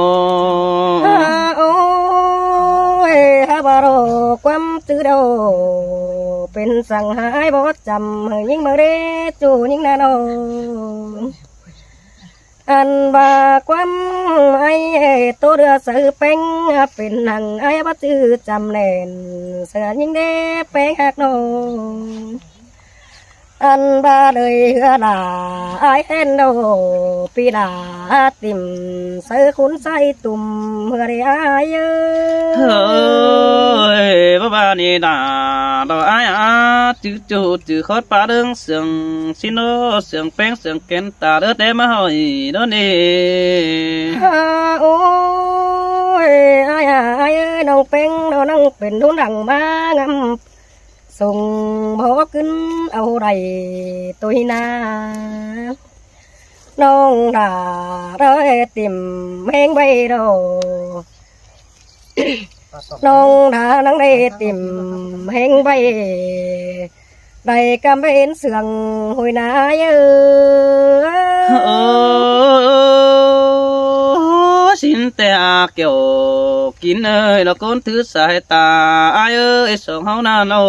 โอ้ยฮาบาโรความตื้อเดาเป็นสั่งหายบ่จำยิ่งมาเรจูยิ่งนาโนอันบาความไอ้ตัวเรือสือเป็งเป็นหนังไอ้บ่จื้อจำแน่นเสือยิ่งเด้เป็งหักโนอันบาเลยเฮือลาไอ้เห็นโดปีลาติ่มเสือขุนใส่ตุ่มเฮือได้ไอ้เฮ้ยบ้า nì đà đó ai chữ chủ chữ khót ba đường sườn xin nó sườn bén sườn kén ta đỡ để mà hỏi đó nè ôi ai ơi nông bén nó nông bén thôn đằng ba ngâm sùng bó kín âu đầy tôi na nông đà đó tìm hang bay đồ nông đà nắng đây tìm hang bay đầy cam bên sườn hồi nãy xin tè kiểu kín ơi nó con thứ sai ta ai ơi sống hao na nó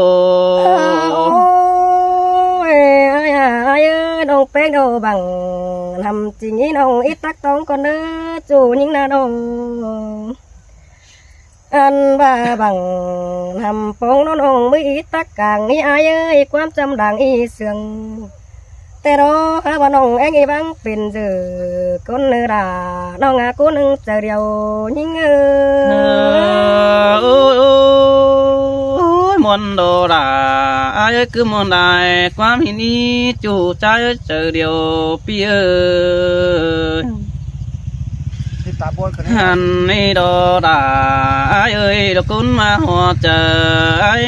ai ơi nông bén đồ bằng làm chỉ nghĩ nông ít tắc tông con nữa chủ những na đồ anh ba bằng làm phong nó nông mới ít tắc càng nghĩ ai ơi quan tâm đảng y sươngแต่รอหาว่าน้องเอ็งอีบังเป็นเจอคนเนื้อราน้องอากูนึงเจอเดียวยิ่งมนโดราอายคือมนได้ความหินี้จู่ใจเจอเดียวพี่เอ๋ยหันนี่โดราอายเอ้ยดอกคุณมาหัวเจออาย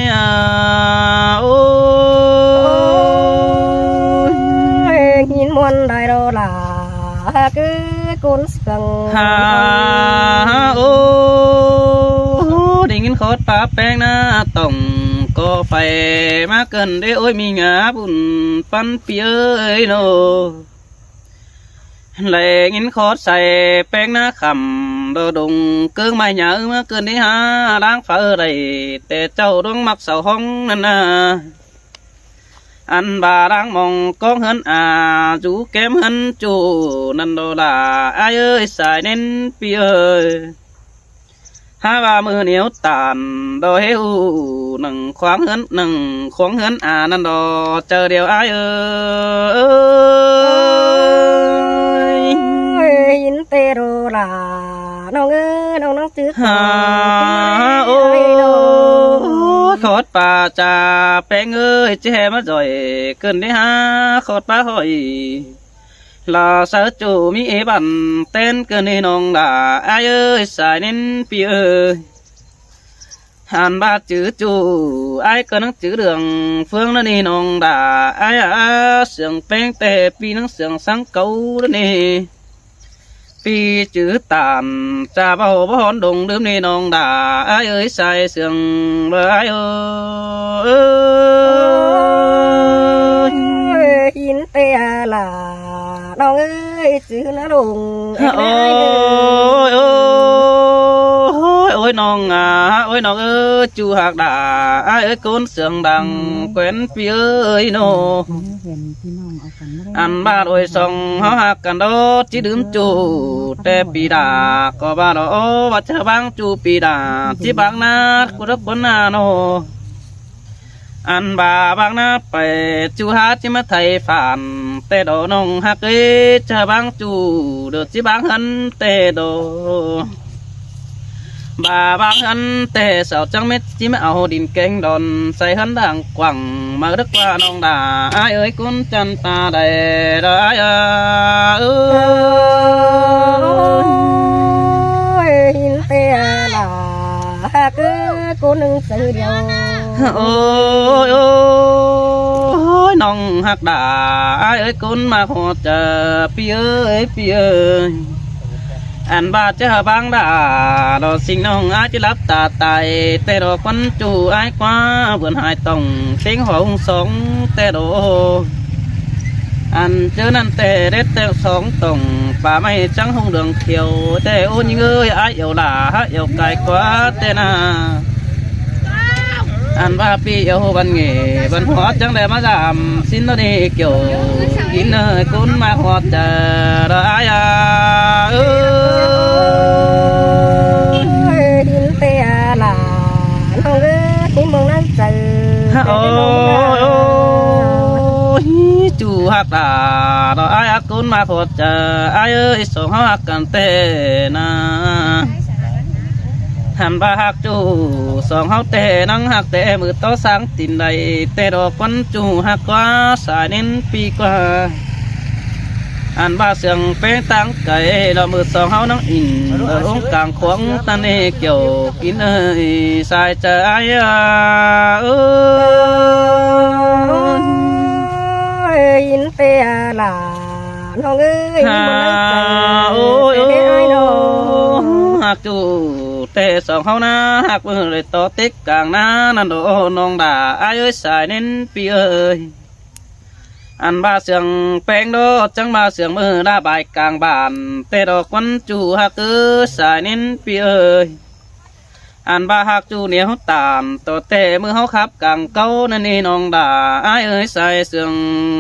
โอ้หินมวนได้โดราคือคนสังฮาโอ้ได้ยินโคตรป้าแป้งนะต้องก็ไปมาเกินได้โอ้ยมีงาบุญปันเปียเอ้ยโนเลยยินโคตรใส่แป้งนะคำโดดงเกิงไม่หยามาเกินได้หาล้างฝ้าไรแต่เจ้าดวงมักเสาห้องนั่นนะอันบารังมองกองเฮินจูเกมเฮินจูนันโดลาอายเอ้ยสายเน้นปีเอ้ยหาว่ามือเหนียวตานโดเฮวหนึ่งขวางเฮินหนึ่งขวางเฮินนันโดเจอเดียวอายเอ้ยหินเตโรลาน้องเอ้ยน้องจืดฮาโอ้ขอดป่าจ่าแป้งเอ้ยเจ้มาจ่อยเกินได้ฮะขอดป่าหอยลาสาวจูมีเอบันเต้นเกินในนองด่าอายเอ้ยสายเน้นปีเอ้ยหันบาจื้อจูอายก็นังจื้อเรื่องเฟืองนั่นนี่นองด่าอายเสียงแป้งแต่ปีนังเสียงสังเกาแล้วนี่ปีจื้อตานจ่าเบาบ่ฮอนดงดื่มนี่นองด่าอายเอ้ยใส่เสียงเบออายเอ้ยหินเตลาน้องเอ้ยจื้อนะลงโอ้ยโอ้ยน้องโอ้ยน้องเอ้ยจูหักด่าอายเอ้ยคนเสียงดังแขวนปีเอ้ยโนอันบ้านโอ้ยส่องเฮาหักกันโดจิดื่มจูแต่ปีดาก็บ้านโอ้ว่าจะบังจูปีดาจิบังนากุรับคนนาโนอันบาบางนาไปจูหาจิมาไทยฝานแต่ดอน้องหักเอ้จะบังจูเดือดจิบังหันแต่ดอบาบางหันแต่สาวจังเม็ดจิมาเอาดินแกงดอนใส่หันด่างกว่างมาดึกว่าน้องด่าอายเอ้ยคุณจันตาได้ได้เอ้ยหินเตลาคือคนหนึ่งสื่อเดียวโอ้ยน้องหักด่าอายเอ้ยคุณมาขอเจอพี่เอ้ยพี่เอ้ยอันบาดเจ้าบางด่าดอกสิ่งน้องอายจะรับตาตายแต่ดอกควันจูอายกว่าเบื่อหายต้องเสียงหงสองแต่ดอกอันเจอนั่นแต่เด็ดแต่สองตรงป่าไม่จังหงเดืองเขียวแต่โอ้ยเอ้ยอายเอวด่าเอวไกลกว่าแต่นาอันว่าปีเอวบันเง่บันหัวจังได้มาจำสิ้นนี่เกี่ยวกินเอ้ยคุณมาหัวเจอได้ดินเตลาน้องเอ้ยที่มองนั้นเจอโอ้ยจูหักด่าเราอายคุณมาหัวเจออายเอ้ยส่งหักกันเตนะ หันบาหักจูสองเฮาแต่นั่งหักแต่มือต่อสังตินใดแต่ดอกควันจูหักกว่าสายเน้นปีกว่าอันบาเสียงเป้งตั้งไก่เรามือสองเฮานั่งอินองกลางขวางตันเอเกี่ยวกินเอ้ยสายใจยินเตะหลาน้องเอ้ยโอ้ยหักจูแต่สองเฮานะหักมือเลยต่อติ๊กกลางน้านั่นโดน้องด่าไอ้เอ้ยสายเน้นปีเอ้ยอันบาเสียงแป้งโดจังบาเสียงมือหน้าบายกลางบ้านแต่ดอกควันจูหักสายเน้นปีเอ้ยอันบาหักจูเหนียวตามต่อแต่มือเฮาขับกลางเก้านั่นนี่น้องด่าไอ้เอ้ยสายเสียง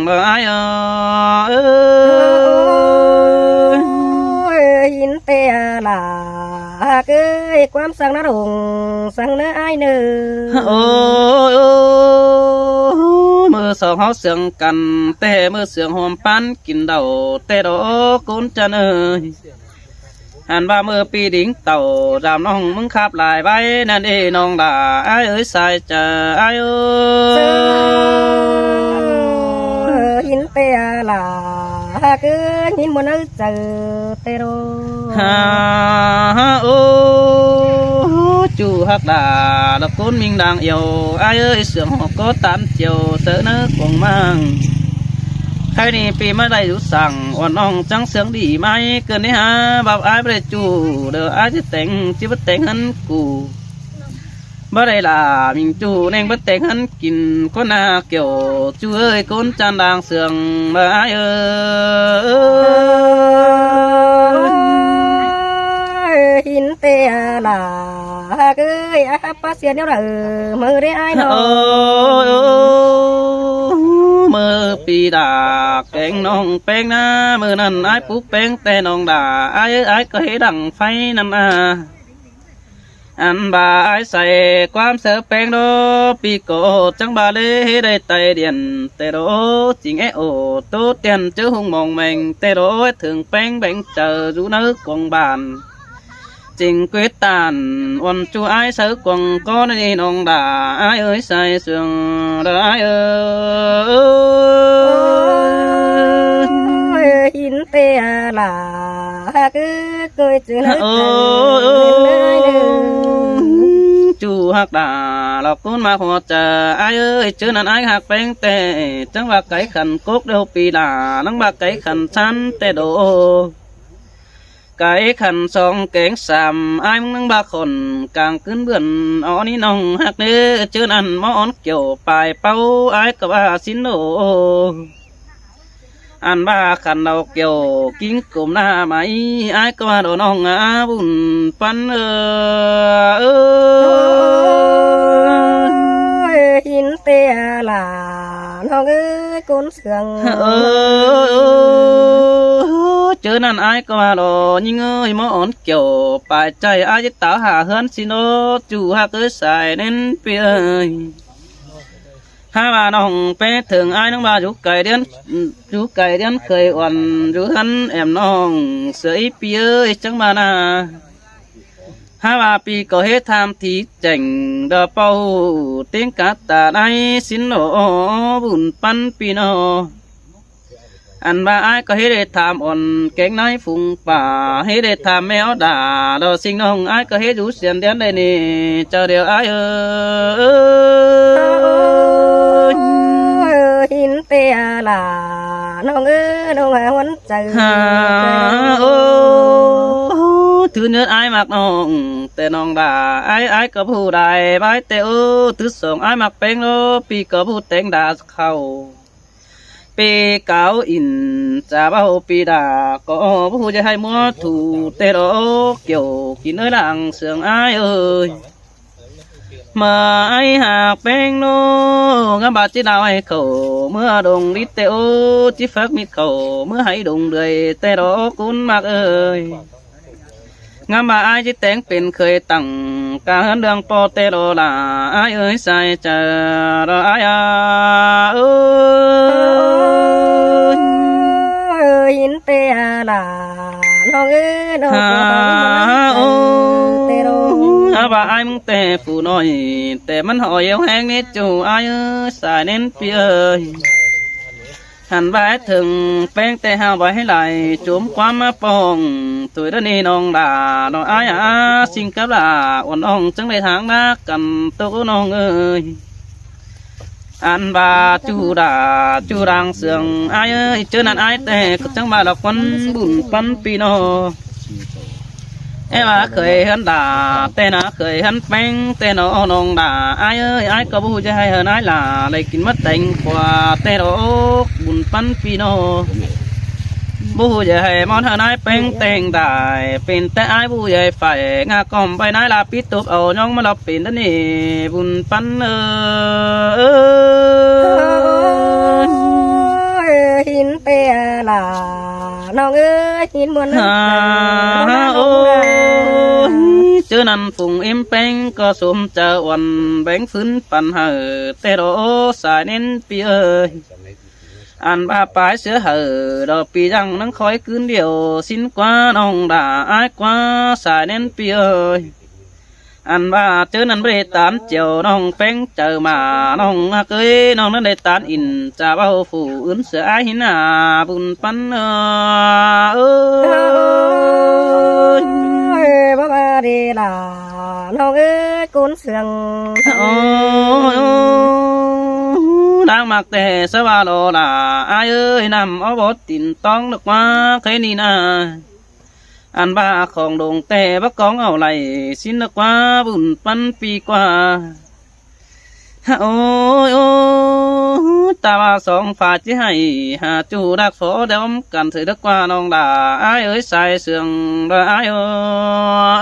บ่ไอ้เอ้ยยินเตะหลาเอ้ยความสั่งนรงสั่งเนื้อไอ้เนื้อโอ้มือสองเฮาเสียงกันแต่มือเสียงหอมปันกินเดาแต่ดอกกุนจันเอ้ยอันว่ามือปีดิ่งเต่าดามน้องมึงขับลายไว้นั่นเอ้น้องด่าไอ้เอ้ยสายจะไอ้เอ้ยยินเตะหลาเอ้ยยินมันเอ้ยเจอเตโรโอ้จูฮักด่าดอกกุนมิงดังเอียวไอ้เอ้ยเสียงหอกก็ตามเจียวเสือเนื้อกงมังใครนี่ปีมาได้รู้สั่งอ่อนน้องจังเสียงดีไหมเกินนี่ฮะบ่าวไอ้ไม่ได้จูเด้อไอ้จะแต่งจิบแต่งหันกูบ่ได้ล่ะมิงจูเน่งบ่แต่งหันกินก็น่าเกี่ยวจูเอ้ยคนจันดางเสียงบ่ไอ้เอ้ยหินเตะหลาเอ้ยอาป้าเสียเดี๋ยวละมือได้ไอ้น้องมือปีดาแกงน้องแป้งนะมือนั้นไอ้ปุ๊บแป้งแต่น้องด่าไอ้ก็ให้ดังไฟนั่นอันบาไอ้ใส่ความเสือแป้งโดปีโกจังบาเลยได้ไตเดียนแต่โดจริงโอตูเตียนเจอหงมองแมงแต่โดถึงแป้งแบ่งเจอรู้นึกกองบานจริงquyết tànวันchú ai sớ quần có đi nong đà ai ơi say sương ai ơi in tê là cứ cười chữ nói chú hạc đà lọc cuốn mà họ chờ ai ơi chứ nên ai hạc bén tê chẳng bạc cái khẩn cốt đâu pi đà nắng bạc cái khẩn chán tê đồ cái khăn song kén sàm ai muốn ba khôn càng cứng bươn ó ní nong hạc nê chưa ăn món kiểu bài bao ai có ba xin nổ ăn ba khăn đầu kiểu kín cụm na máy ai có ba đồ nong á bùn pan hin tê là nó ơi con sương chứ nên ai có mà đồ nhưng ơi món kiểu bài chạy ai tạo hạ hơn xin ô chủ hạ cứ xài nên bia hai bà nòng bé thường ai nông bà chú cày đến khơi oằn chú thân em nòng sưởi bia chẳng bà na hai bà pi có hết tham thì chảnh đờ bao tiếng cá tà đây xin nổ bùn pan pi nô anh ba ai có hết để tham on kén nói phùng bà hết để tham méo đà đồ sinh nông ai có hết rú xiên đến đây nè chờ điều ai ơi hin tê là nông nông huấn trời thứ nhất ai mặc nông tê nông đà ai có phụ đài bái tê thứ sòng ai mặc beng lô pi có phụ teng đà khâu pi cáo in cha bao pi đà có phụ cho hai mua thủ tê đó kiểu kín nơi làng sườn ai ơi mà ai hạc beng lô ngắm bà chỉ nào ai khẩu mưa đồng đi tê chỉ phát mít khẩu mưa hãy đồng đời tê đó cún mặc ơi ngắm bà ai chỉ tiếngเป็นเคยตั้งการเรื่องปอเตโรลาไอ้เอ้ยใส่เจอรอไอ้หินเตะลาน้องน้องเตโร ว่าไอ้มึงแต่ผู้น้อยแต่มันห่อเอวแห้งนิดจูไอ้เอ้ยสายเน้นเปียเอ้ยหันไปถึงแป้งแต่หาไว้ให้ไหลจุ่มความมาปองตัวเดนี่น้องด่าน้องไอ้สิ่งกับด่าอ่อนอ่องจังได้ทางนักกันตัวน้องเอ้ยอันบาจูด่าจูรังเสืองไอ้เอ้ยเจอนั่นไอ้แต่ก็จังบาดอกคนบุญปันปีโนเอ้ว่าเคยเห็นด่าแต่น่ะเคยเห็นแป้งแต่น้องน้องด่าไอ้เอ้ยไอ้ก็บูจะให้เห็นไอ้ล่ะได้กินมัดแต่งกว่าแต่ดอกบุญปันปีโนบูจะให้มอนเห็นไอ้แป้งแต่งได้เป็นแต่ไอ้บูจะไปงากอมไปไหนล่ะปิดตุบเอาน้องมาหลับเป็นนั่นนี่บุญปันหินเตะลาน้องเอ้ยหินมวนโอ้เจอนั่นฝุ่งเอ็มแป้งก็สมเจอวันแบ่งฟื้นปันเหอแต่ดอสายเน้นปีเอ้ยอันบาปลายเสือเหอดอกปียังนั่งคอยคืนเดียวสิ้นกว่าน้องด่าอายกว่าสายเน้นปีเอ้ยอันว่าเจอนั่นไม่ได้ตานเจียวน้องแป้งเจอมาน้องเคยน้องนั้นได้ตานอินจะเบาผู้อื่นเสือไอหินาบุญปันเอ้ยบ่มาดีล่ะน้องเอ้ยกุนเสืองโอ้ดังมักแต่สวาโลล่ะอายเอ้ยนำเอาบทตินต้องดอกมาใครนี่นาอันบ้าของดงแต่บักกองเอาไหลสิ้นดอกว่าบุญปันปีกว่าโอ้ยโอ้ตาว่าสองฝ่ายที่ให้หาจูดักฝอเดิมกันถือดักว่าน้องด่าอายเอ้ยใส่เสื่องด่าอายเ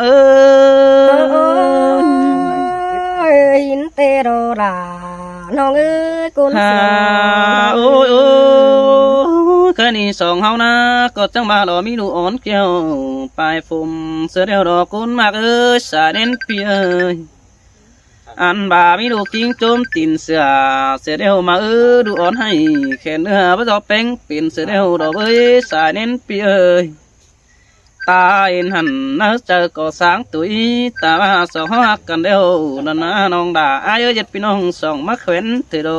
อ้ยหินเตโรล่ะน้องเอ้ยกุนเสืองโอ้ยโอ้แค่นี้สองเฮานะก็จังบาดอมีดูอ่อนเกี่ยวปลายฟุมเสือเดียวดอกกุนมากเอ้ยสาเน้นเปียอันบามีดูกิ้งโจมตินเสือเดียวมาดูอ่อนให้แค่เนื้อพระจอแป้งเป็นเสือเดียวดอกเอ้ยสาเน้นเปียตาเอ็นหันน่าเจอก็สางตุยตาว่าสองหักกันเดียวนั่นนะน้องด่าอายเย็ดพี่น้องสองมาเขวนถือโด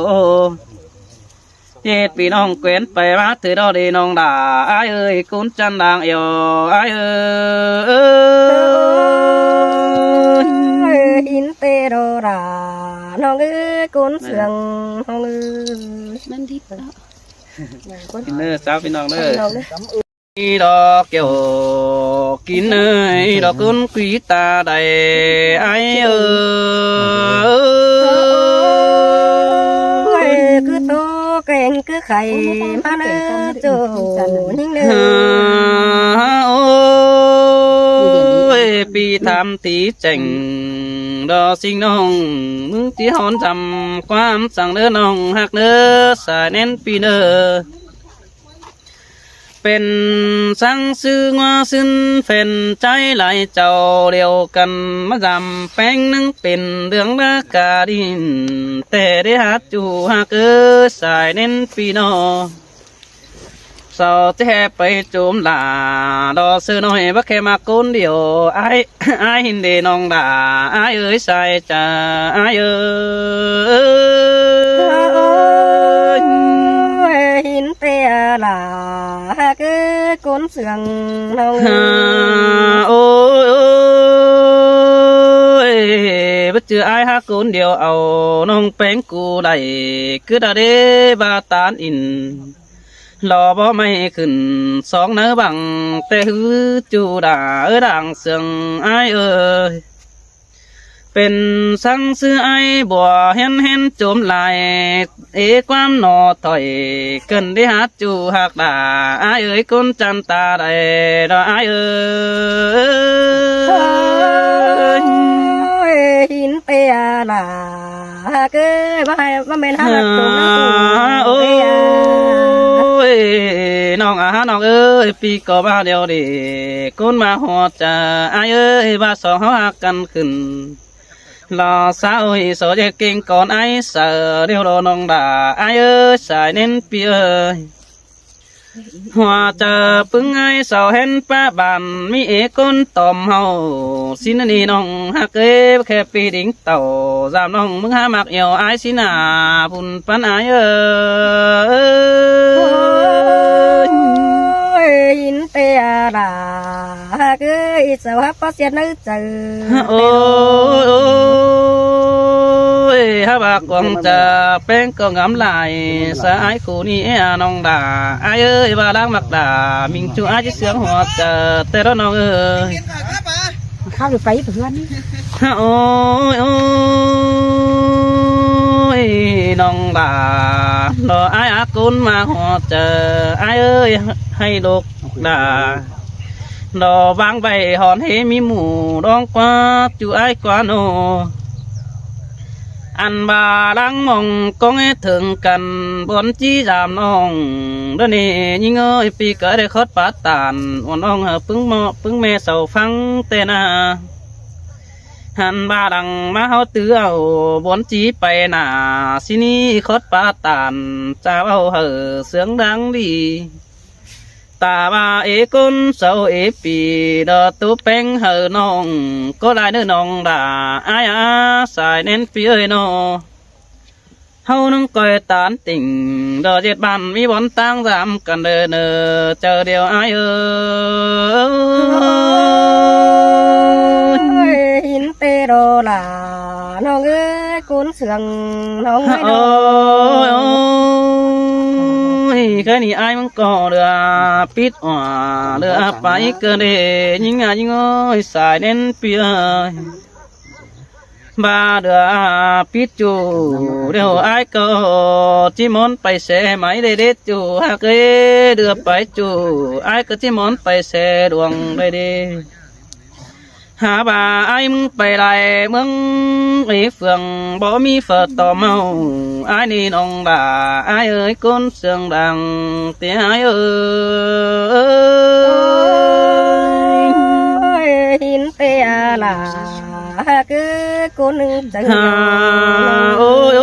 เย็ดพี่น้องเขวนไปมาถือโดดีน้องด่าอายเอ้ยกุนจันดังเอวอายเอ้ยหินเตโรราน้องเอ้ยกุนเสืองน้องเอ้ยมันดีปะกินเนื้อสาวพี่น้องเด้อดอกเกี่ยวกินเอ้ยดอกกุนกีตาใดไอ้เอ้ยคือโตเก่งคือไข่มาเนื้อจูนิ่งเนื้อโอ้ยปีทำตีเจ๋งดอกสิ่งน้องมึงที่หอนจำความสั่งเด้อน้องหักเด้อสายเน้นปีเด้อเป็นสังซื้อว่าซึ้นเฟ้นใจไหลเจ้าเดียวกันมาจำแป้งนึงเป็นเรื่องรากาดินแต่ได้หัดจูหักสายเน้นปีนอสาวแจะไปโจมด่าดอซื้อน้อยบักแค่มาคนเดียวไอ้หินเดน้องด่าไอ้เอ้ยใส่จ่าไอ้เอ้ยหินเตะล่ะเกิดกุนเสืองน้องโอ้ยบัดเจอไอ้ฮักคนเดียวเอาน้องแป้งกูได้คือดาเดบาตานอินรอบ่ไม่ขึ้นสองเนื้อบังแต่หือจูด่าดังเสืองไอ้เอ้ยเป็นสังซื้อไอ้บัวเห็นโจมลายความหนอถอยเกินได้หัดจูหักด่าไอ้เอ้ยคนจันตาได้ดอไอ้เอ้ยหินเตะล่ะเกิดว่าไม่น่ารักตรงนั้นโอ้ยน้องน้องเอ้ยปีก็บ้าเดียวดิคนมาหอดจะไอ้เอ้ยบ้าสองเขาหักกันขึ้นรอสาวสาวจะเก่งก่อนไอ้เสือเดียวรอน้องด่าไอ้เอ้ยสายเน้นปีเอ้ย หัวเจอปึงไอเสาเห็นป้าบานมีเอก้นตอมเฮาสินนี่น้องฮักเอ้แค่ปีดิ่งเต่าจามน้องมึงหามักเหี่ยวไอสินาพุ่นปันไอยินเตะดาเกยสวัสดิ์เสียนึกเจอโอ้ยฮะบากวงจะเป็นก็งำลายสายคู่นี้น้องด่าไอเอ้ยบาลังมักด่ามิงจูอาจะเสียงหัวจะแต่ละน้องเอ้ยข้าวหรือไปเพื่อนโอ้ยโอ้ยน้องด่าดอไออากุนมาหัวจะไอเอ้ยให้ลูกด่าดอบางใบหอนให้มีหมูร้องกว่าจูไอกว่าโนอันบาลังมองกองให้ถึงกันบนจีจามน้องเดนี่ยิ่งเอ้ยปีเกิดได้คดปาตานวันน้องปึ้งหมอปึ้งแม่เสาฟังเตนาหันบาดังมาเฮาเตือเอาบนจีไปหนาสินี้คดปาตานจะเอาเหอเสียงดังดีตาบาเอกุนเสาเอปีดอตุเป็งเหอน้องก็ได้เนื้อน้องด่าอายอาสายเน้นปีเอ้ยนอเฮานึงก่อยตานติ่งดอเจ็ดบ้านมีบอนตั้งสามกันเดินเจอเดียวอายหินเตโรลาน้องเอ้ยกุนเสืองน้องไม่น้แค่นี้ไอ้มันก็เรือปิดอ่ะเรือไปเกินเดยิ่งยิ่งสายเน้นเปียบาเดือปิดจูเดี๋ยวไอ้ก็จิมอนไปเสไหมได้เด็ดจูฮักเอเดือไปจูไอ้ก็จิมอนไปเสดวงได้เดหาบาไอ้มึงไปไรมึงไอ้เฟืองบ่มีเฟิดต่อเมาไอ้นี่น้องด่าไอ้เอ้ยก้นเสียงดังเตี้ยไอ้เอ้ยหินเตะลาคือกุนจังโอ้ย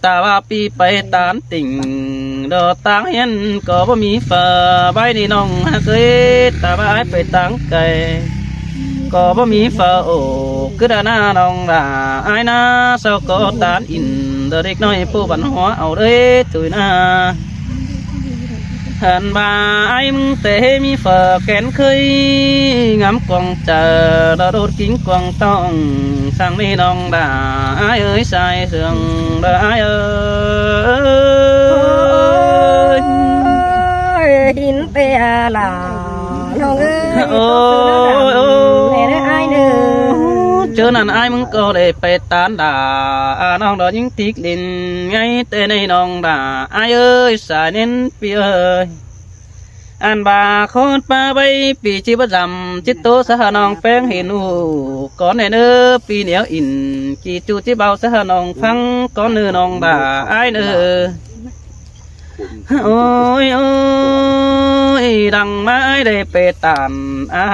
ตาว่าปีไปตามติ่งดอตางเห็นก็บ่มีเฟิใบนี่น้องฮักเอ้ยตาว่าไอ้ไปตางไก่ก็บ่มีเฝ้าคือดานาน้องด่าไอ้นาเศร้าก็ตานอินเด็กน้อยผู้บันหัวเอาเด้ตุยนาหันบาไอ้มึงเตะมีเฝ้าแขนเคยงามกวางเจอดอโดดกิ้งกวางต้องสั่งนี่น้องด่าไอ้เอ้ยสายเสื่องด่าไอ้เอ้ยหินเตะลาน้องเอ้ยเจอนั่นไอ้มึงก็ได้ไปตานด่าน้องดอยิ่งติกลินไงเตในน้องด่าไอ้เอ้ยสายเน้นปีเอ้ยอันบาโคตรป้าใบปีชีประจำจิตโตสหน้องแป้งเห็นอูก่อนในเนื้อปีเหนียวอินกี่จูจิเบาสหน้องฟังก่อนเนื้อน้องด่าไอ้เนื้อโอ้ยโอ้ยดังไม้ได้ไปตาน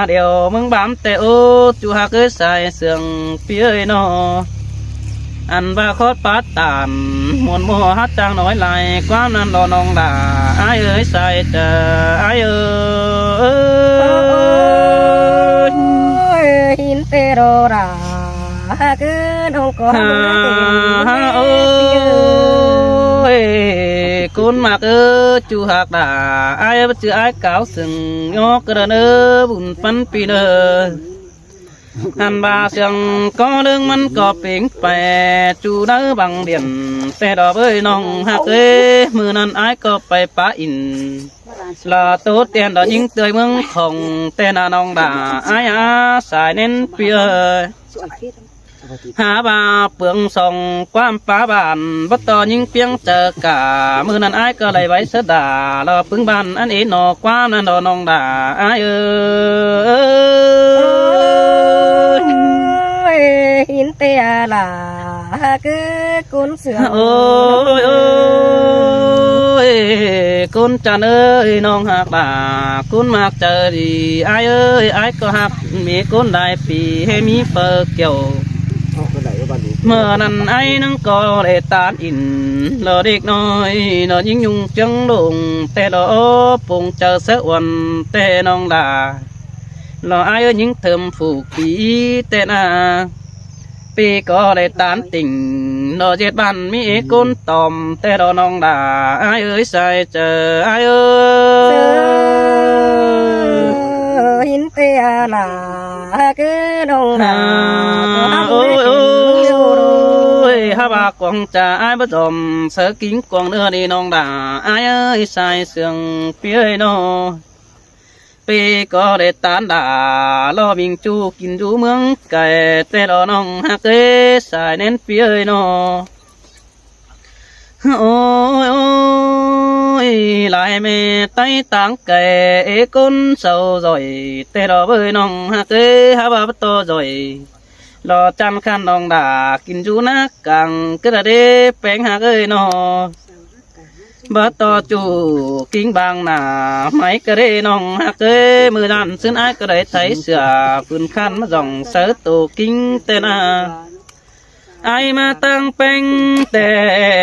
เดียวมึงบ้ามแต่โอ้จูหาเกิดใส่เสื่องเปียนออันบาคอดปาตานมวนมัวฮัดจางน้อยลายความนั้นรอน้องด่าไอ้เอ้ยใส่เจอไอ้เอ้ยหินเตโรราคือน้องก็โอ้ยคุณมากจูหักด่าไอ้บัจจือไอ้เก่าสึงยกกระเนอบุญปันปีเนออันบาเสียงก็เรื่องมันก็เปล่งไปจูเนื้อบังเดียนแต่ดอกเอ้ยน้องหักมือนั้นไอ้ก็ไปป้าอินลาโตเตียนดอกยิงเตยเมืองของแต่นาน้องด่าไอ้สายเน้นเปียหาบาเปลืองส่องความป้าบานวัดต่อยิงเปียงเจอกามือนั้นไอ้ก็เลยไว้เสดาเราปึงบานอันเอ็นอความนั้นดอน้องด่าไอ้หินเตะลาคือกุนเสือโอ้ยกุนจันเอ้ยน้องหักด่ากุนมากเจอดีไอ้เอ้ยไอ้ก็หักมีกุนได้ปีให้มีเปิดเกี่ยวม เมื่อนั้นไอ้นั่งก็ได้ตานอินเราเด็กน้อยเรายิ่งยุ่งจังลงแต่เราปงเจอเสวันแต่น้องดาเราไอ้ยิ่งเติมผูกปีแต่นาปีก็ได้ตานติ่งเราเจ็ดบันมีก้นตอมแต่เราน้องดาไอ้ใส่เจอไอ้หินเตียลาcứ đông đà ôi ha bà quăng trà ai bất dòm sớ kính quăng đưa đi non đà ai ơi sai sương phía nó pi có để tán đà lo mình chu kín chú mướn cày tê lo non ha kế sai nên phía nó ôi ôi lại mê tay táng kề con sầu rồi tê đó bơi nong ha kế ha ba bắt to rồi lo chăn khăn nong đà kín chú nát càng cứ là đê bén ha kế nó bắt to chú kính bang nà máy cái đê nong ha kế mưa đàn xin ai cái đấy thấy sửa phun khăn mà dòng sớ tổ kính tê na ai mà tăng bengแต่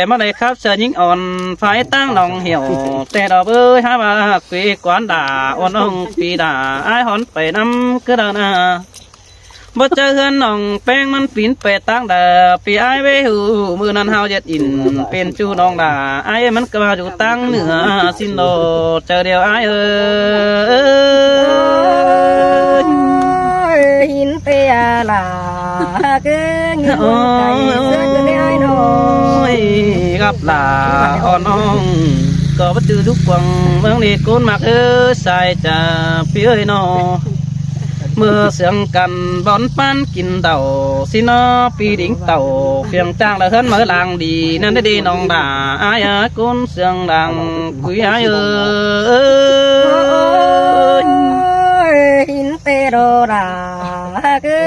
มาได้ครับเสือยิงอ่อนไฟตั้งลองเหี่ยวแต่ดอกเอ้ยฮะว่าคุยกวนด่าอ่อนน้องปีด่าไอ้หอนไปน้ำก็ได้นะบ่เจอเฮือนน้องแป้งมันปีนไปตั้งด่าปีไอ้เวหูมือนั้นเฮาเย็ดอินเป็นจูน้องด่าไอ้มันก็มาอยู่ตั้งเหนือสินโดเจอเดียวไอ้หินเตียลาcứ như cày xưa cứ để ai nói gặp là con ông có bất cứ lúc quăng vang đi côn mặc sai trà phía nó mưa sương cằn bón pan kín tàu xin nó pi đỉnh tàu phiền trang là hơn mở làng đi nên đi nòng đà ai côn sương làng quý aiหินเตโรราcứ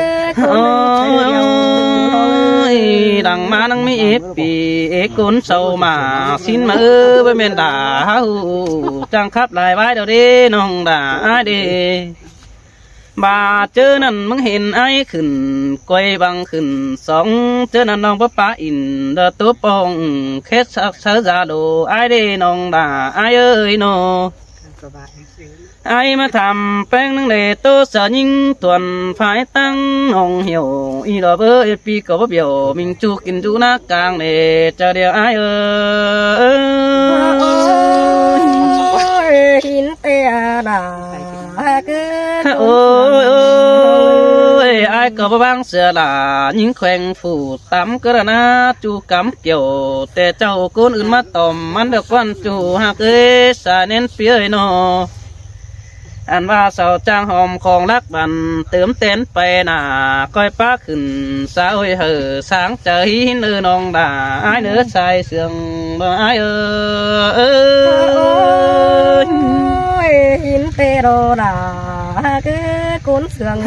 đằng má đằng mi ép côn sâu mà xin mà với miền đà hú trang khắp lại vai đầu đi nòng đà ai đi bà chớนั่นมึงเห็นไอ้ขึ้นกวยบังขึ้นสองเจอนั่นน้องป้าป้าอินเดอตัวปองเคสเสือจาโดไอ้เด้น้องด่าไอ้เอ้ยโนไอ้มาทำแป้งนั่งเล่โตเสือยิงตวนฝ่ายตั้งน้องเหี่ยวอีดอกเบอร์ปีก็บ่เบี้ยวมิงจูกินจูนักกลางเล่เจอเดียวไอ้เอ้ยหินเตียดาcứ ôi ai có băng sửa là những khoen phủ tắm cơ na chú cắm kiểu để cháu con ưn mắt tòm ăn được quan chú ha kế xa nên phía nó anh ba sao trang hòmของรักบันเติมเต้นไปน่ะก้อยป้าขึ้นสาวเหอsáng trờiเนื้อน้องด่าไอ้เนื้อชายเสื่องบ่ไอ้หินเตโรราcứ cuốn sương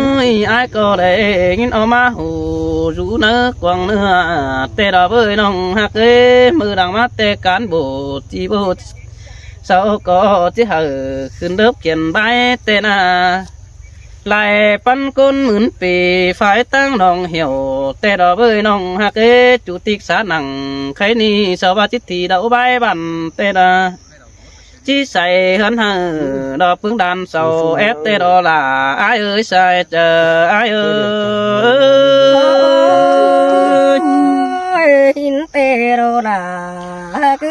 ôi ai có để nhìn ở má hồ rú nơ quăng nơ tê đỏ với nòng hạt ê mưa đằng mắt tê cán bộ chi bộ sao có chỉ hởขึ้นđớp kiền bay tê na lạiปั้นcôn mướnปีphải tăng nòng hiểu tê đỏ với nòng hạt ê chủ tịch xã nặng khai ni sao ba chít thì đậu bay bàn tê na chỉ say hơn hờ đò phương đàn sầu ép tê đó là ai ơi sai chờ ai ơiหินเตโรราcứ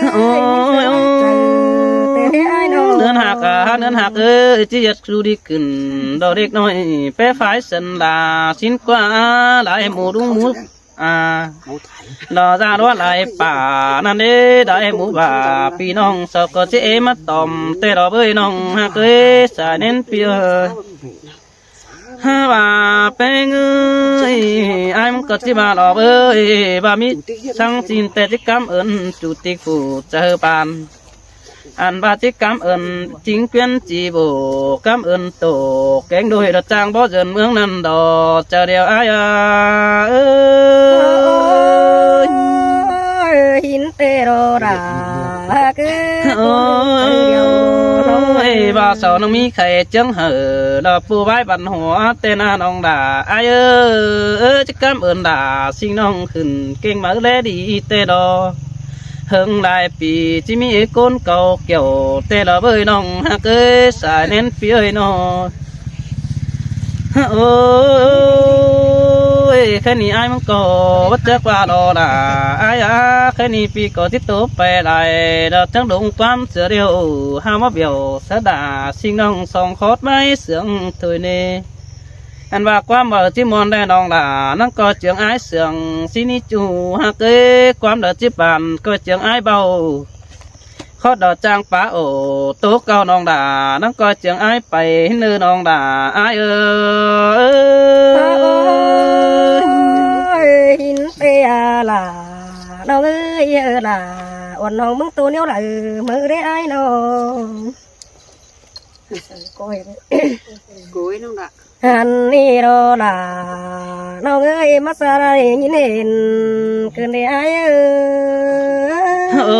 nương hạc ơi chỉ giật su đi kinh đò đếch nói bé phải sân là xin qua lại mù đúng mù lò ra đó lại bàนั่นเด้ได้หมูบ่าพี่น้องสาวก็เจ๊มาตอมเตะดอกเบ้ยน้องฮักเอ้สายเน้นเปียฮะว่าเป็นเอ้ยไอ้มันก็สิมาดอกเอ้ยบ่มีสังสินแต่จิกรรมเอิ้นจุติผู้เจอปานอันบาจิกรรมเอิ้นจริงเปลี่ยนจีโบกรรมเอิ้นโตแกงโดยระจางบ่เจินเมืองนั้นดอกเจ้าเดียวอ้ายเอ้ยหินเตโรรา cứ โอ้ยบ่าวสาวน้องมีไข่จังเหอเราปูไว้บันหัวเต้นน้องด่าอายจะกำเอินด่าสิ่งน้องขึ้นเก่งมาแลดีเตดอเฮิงหลายปีจิมีก้นเก่าเกี่ยวเตละเบยน้องฮักสายเน้นเปียน้อโอ้ยแค่นี้ไอ้มันก็วัดจักว่าดอด่าไอ้แค่นี้ปีก็ที่ตัวไปได้เราจังดงความเสือเดียวห้ามาเบี้ยวเสดาสิ่งน้องสองคอดไม่เสียงถอยเนอันว่าความว่าที่มอนได้น้องด่านั่นก็เจียงไอ้เสียงสินิจูฮักความเดือดจิบานก็เจียงไอ้เบาขอดอจางป้าโอโต๊ะเก่าน้องด่านั่นก็เจียงไอ้ไปเนื้อน้องด่าไอ้หินเตียล่ะน้องเอ้ยล่ะอ่อนน้องมึงตัวเนี้ยล่ะมือได้ไอ้น้องก้อย Cuối không đã. ฮันนี่รอล่ะน้องเอ้ยมาสลายยินเห็นคืนได้ไอ้โอ้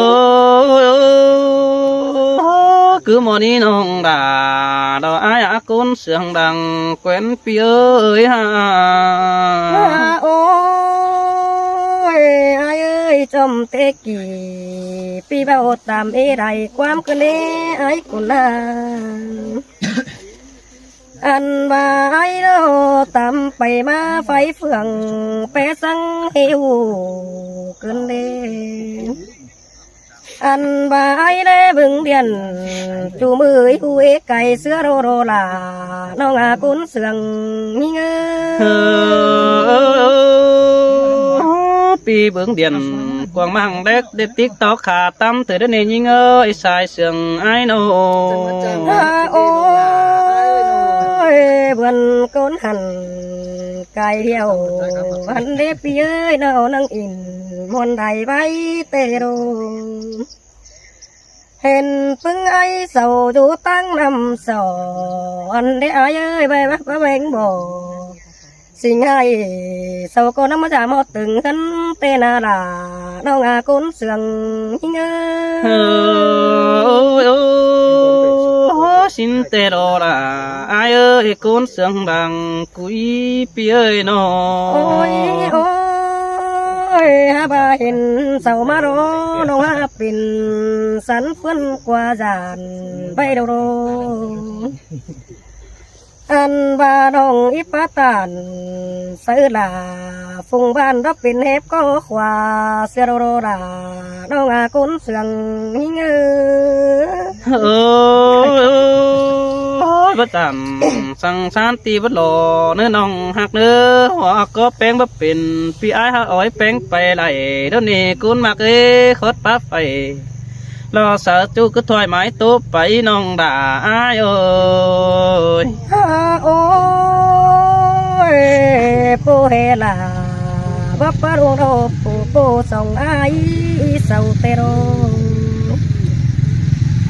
cứ mùa ní nông đà đó ai á côn sương đằng quen pi ơi ha ôi ai ơi trong thế kỷ pi bao tạm ê đầy quam cứ nê ai cũng là anh bà ai đó tạm bày ma phải phượng bé sang hiệu cứ nê anh bà ai đê bừng điện chú mới uế cày sữa rô rô là nó ngà cún sườn ngơ pi bướng điện quang mang đét đét tích tóc khả tâm từ đến này nhinh ơi xài sườn ai nô ôi vườn côn hẳn cày hiệu hẳn đế pi ơi nó năng in môn đầy bay tê rô hẹn phương ai sầu chú tăng nằm sò anh để ai ơi bay bắt bắt bánh bò xin ai sầu cô nắm trả một từng thân tên là đâu ngà côn sườn xin tê đó là ai ơi côn sườn đằng quý pi ơi nó ôi ha bà hình sầu má đó nó ha pin sắn phân qua giàn bay đâu đâu anh bà đồng ít phá tàn sợ là phùng ban đắp pin hép có khóa xe đâu đâu là đâu ngà côn sườn bất tạm sang san ti bất lòนื้อน้องหักเนื้อหัวก็แป้งบ่เป็นพี่ไอ้หักอ้อยแป้งไปไหลเดี๋ยวนี้กุนมากขดป้าไปรอสาวจูก็ถอยไม้ตุ๊บไปน้องด่าอ้ายโอ้ยโอ้ยปูเฮลาบับปะรุงโรปูปูส่งไอ้เสาเตโร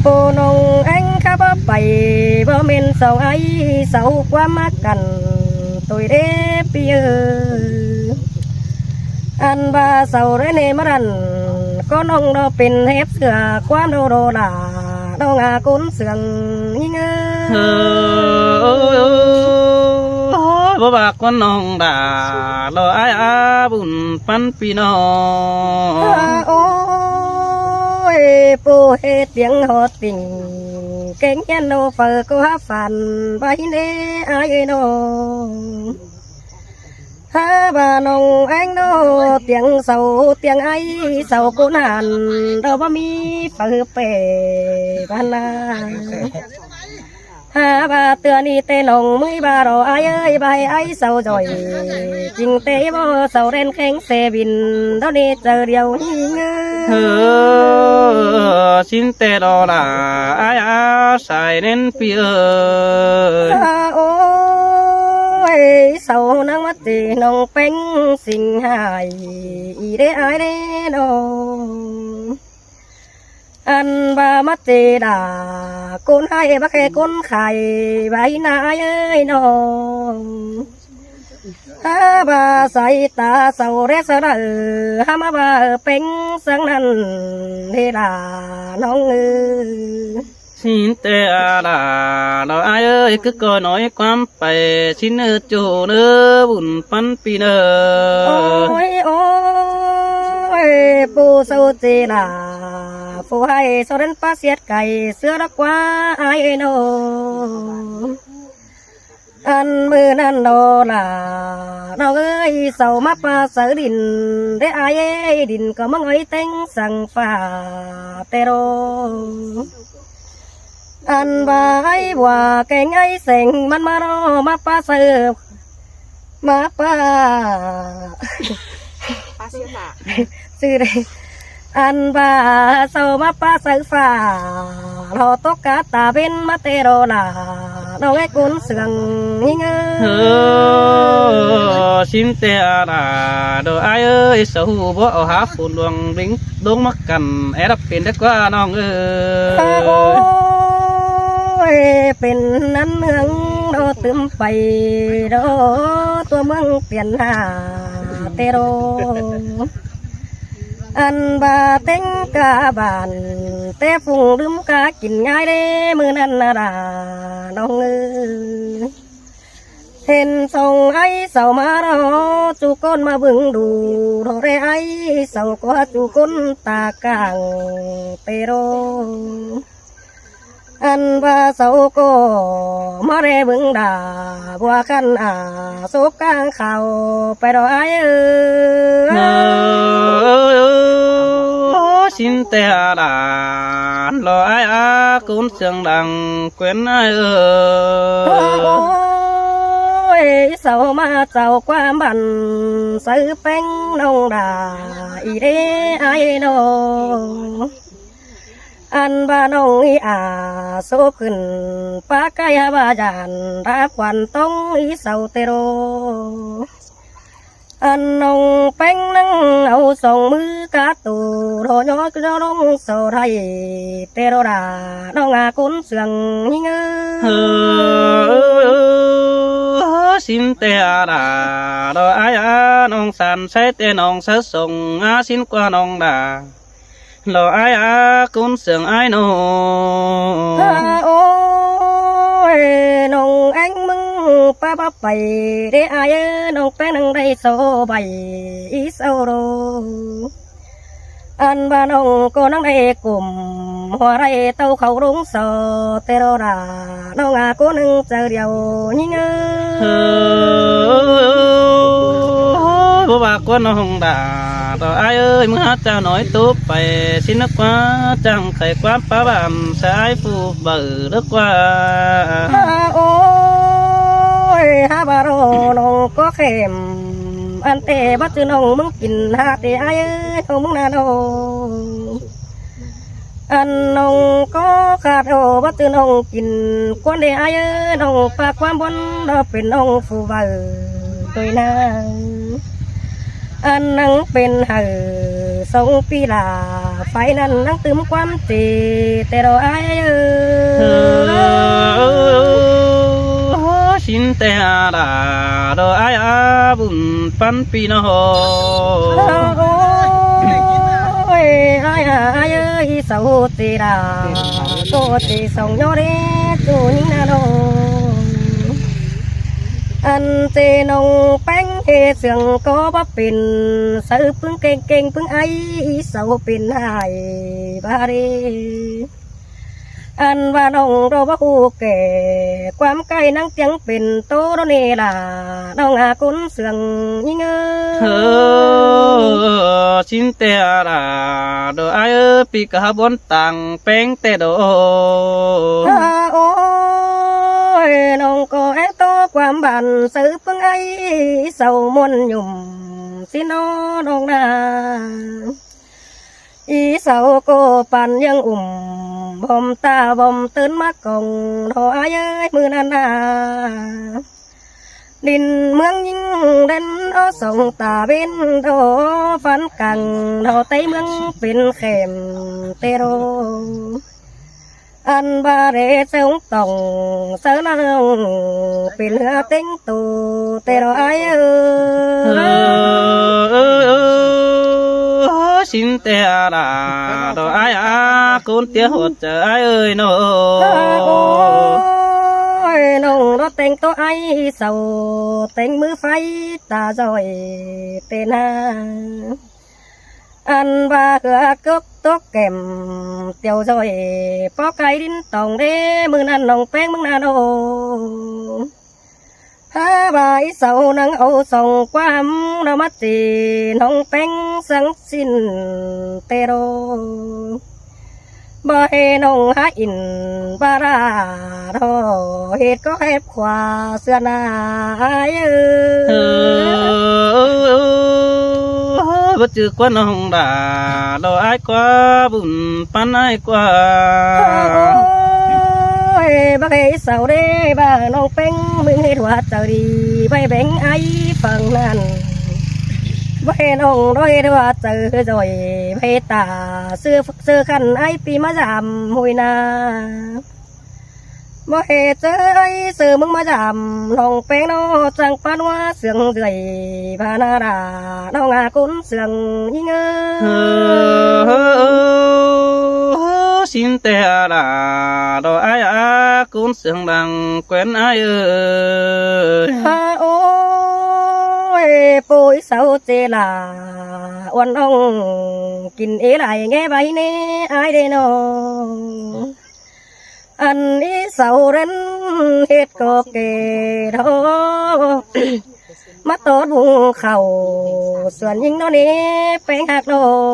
ปูนงอังข้าบ่ไปบ่เมนส่งไอ้เสาความมากันตุยเด้ปีอันบาเสาเรเนมารันก็น้องเราเป็นเฮฟเสือความโดโดดาน้องอากุนเสืองยิ่งบ่บากคนน้องด่าเราไอ้อาบุญปันปีน้องโอ้ยปูเฮเตียงหอติ่งเก่งยันโนเฟอก็หาฝันไปเน่ไอ้น้องha bà nông anh đó tiếng sầu tiếng ấy sầu cô nàn đâu bao mi phở bể ban na ha bà tựa đi tê nông mới bà đồ ai ơi bài ấy sầu rồi chinh tế bao sầu đen khen xe bình đó đi chờ điều xin tê đó là ai á xài nên pi ơi sầu nắng mắt thì nông bánh xinh hài ý đế ai đế đâu ăn ba mắt thì đà côn hai bác khe côn khai bái nai ơi nó บาใส่ตาเสาเรสระฮามาบาเป็นสังนั้นเฮลาน้องxin tê là đó ai ơi cứ coi nói quam phải xin chủ nữa bùn phân pi nơ โอ้ยโอ้ยปูเสาเจลาปูให้สรนปลาเสียดไก่เสือรักว่าไอ้โนอันมือนั่นโดล่ะเราเอ้ยเสามาปลาเสือดินได้ไอ้ดินก็มังไอ้เต็งสั่งฝ่าเตโรอันว่าไอ้ว่าแกงไอ้เสงมันมารอมาปลาเสือมาปลา ปลาเสียหละ ซื้อได้อันบาเสามาปาใส่ฟ้าเราตกกาตาเป็นมาเตโรลาเราไอ้กุนเสืองยิงxin tê là đó ai ơi sầu bỏ há phụ luồng lính đúng mắc cằn é đập tiền đất quá non โอ้ยเป็นนั้นเมืองเราตึมไปเราตัวเมืองเปลี่ยนหน้าเตโรอันบาเต็งกาบานแต่ฟุงลืมกากินง่ายเด้มือนั้นนาราน้องเห็นส่งไอ้เสามารอจูก้นมาบึงดูโรเรไอ้เสาก็จูก้นตากลางเตโรอันว่าเสาก็มาเรบึงด่าบัวกันสุกกลางเขาไปรอไอ้xin tê là lo ai cũng sương đằng quên ai โอ้ยเสามาเจ้าความบันซื้อแป้งน้องด่าอีเด้ไอ้โนอันบ้านน้องอีโซขึ้นปากกายบาจานรับควันต้องอีเสาเตโรอันน้องแป้งนั่งเอาสองมือกาตูโรยอกโรลงโซไรเตโรดาน้องกุนเสืองหิงxin tê là đó ai nong san sai tê nong sa song xin qua nong đà lo ai cũng sương ai nô โอ้ยน้องแองมึงป้าไปได้อายน้องแป้งนั่งได้โซใบอีโซโรอันบ้านน้องก็นั่งได้กลุ่มหัวไรเต้าเขารุ้งโซเตโรดาน้องก็นั่งเจอเดียวยิ่งbố bà con hồng đà rồi ai ơi mưa hát chào nói tốt phải xin nước quá chẳng thể quá phá bạn sẽ ai phù bờ nước qua โอ้ยฮาบาโรน้องก็เข็มอันเตะบัดจือน้องมึงกินหาเตะไอ้เอามึงนาโนอันน้องก็ขาดโอบัดจือน้องกินกวนเตะไอ้น้องปากความบนเราเป็นน้องฟูบาตัวนาอันนั่งเป็นเห่อสองปีลาไฟนั้นนั่งตึมความเจแต่เราไอ้xin tê là rồi ai bùn phân pi nó โอ้ยไอ้เอ้ยเสาเจดาโตเจสองยอดจูนินาโนอันเจนงแป้งเฮเสียงก็บ่เป็นซื้อพึ่งเก่งพึ่งไอ้เสาเป็นหายบารีอันว่าน้องเราบ่คู่แก่ความใกล้นั่งเตียงเป็นโตโรเนล่ะน้องกุนเสียงยิ่งxin tê là rồi ai ơi pi cả bốn tàng bén tê đồ โอ้ยน้องก็แอบโตความบันซื้อพึ่งไอ้เสามนหยุ่มสิน้องนาอีเสาก็ปันยังบ่มตาบ่มตื่นมากองรออ้ายมือนานาดินเมืองยิ่งเด่นส่องตาเป็นโดฟันกังเราไตเมืองเป็นเข็มเตโร อันบาเรเซงตองเสนองเป็นเหือเต็งตูเตรอไอxin te là đồ ai con tía hột chờ ai ơi nó น้องรถแต่งตัวไอเสาแต่งมือไฟตาจอยเตนาอันบาเกือกกตกแก้มเตียวจอยปอไก่ดินตองเด้มือนั้นน้องแป้งมึงนาโนถ้าบายเสานังเอาส่งความเรามาจีน้องแป้งสังสินเตโรบ่ให้น้องหาอินบาราโรเหตุก็ให้ขวาเสื้อหน้าbất chư quan hồng đà đồ ai quá bùn pan ai quá bác ấy sao đấy bàน้องเป็งมึงให้ถั่วเจอดีใบแบงไอ้ฝั่งนั้นใบน้องร้อยถั่วเจอจอยใบตาซื้อขันไอ้ปีมาจำหุยนาบ่เหตุเจอไอ้ซื้อมึงมาจำน้องเป็งน้องจังปานว่าเสียงเดือยพานาดาน้องอากุนเสียงยิ่งxin te là đồ ai cũng sương đằng quen ai ơi ôi bôi sao chê là oan ông kín ý lại nghe bài nè ai đây nó anh ý sao đến hết có kề đó mắt tốt buông khẩu xuân những nó nè bén hạt đồ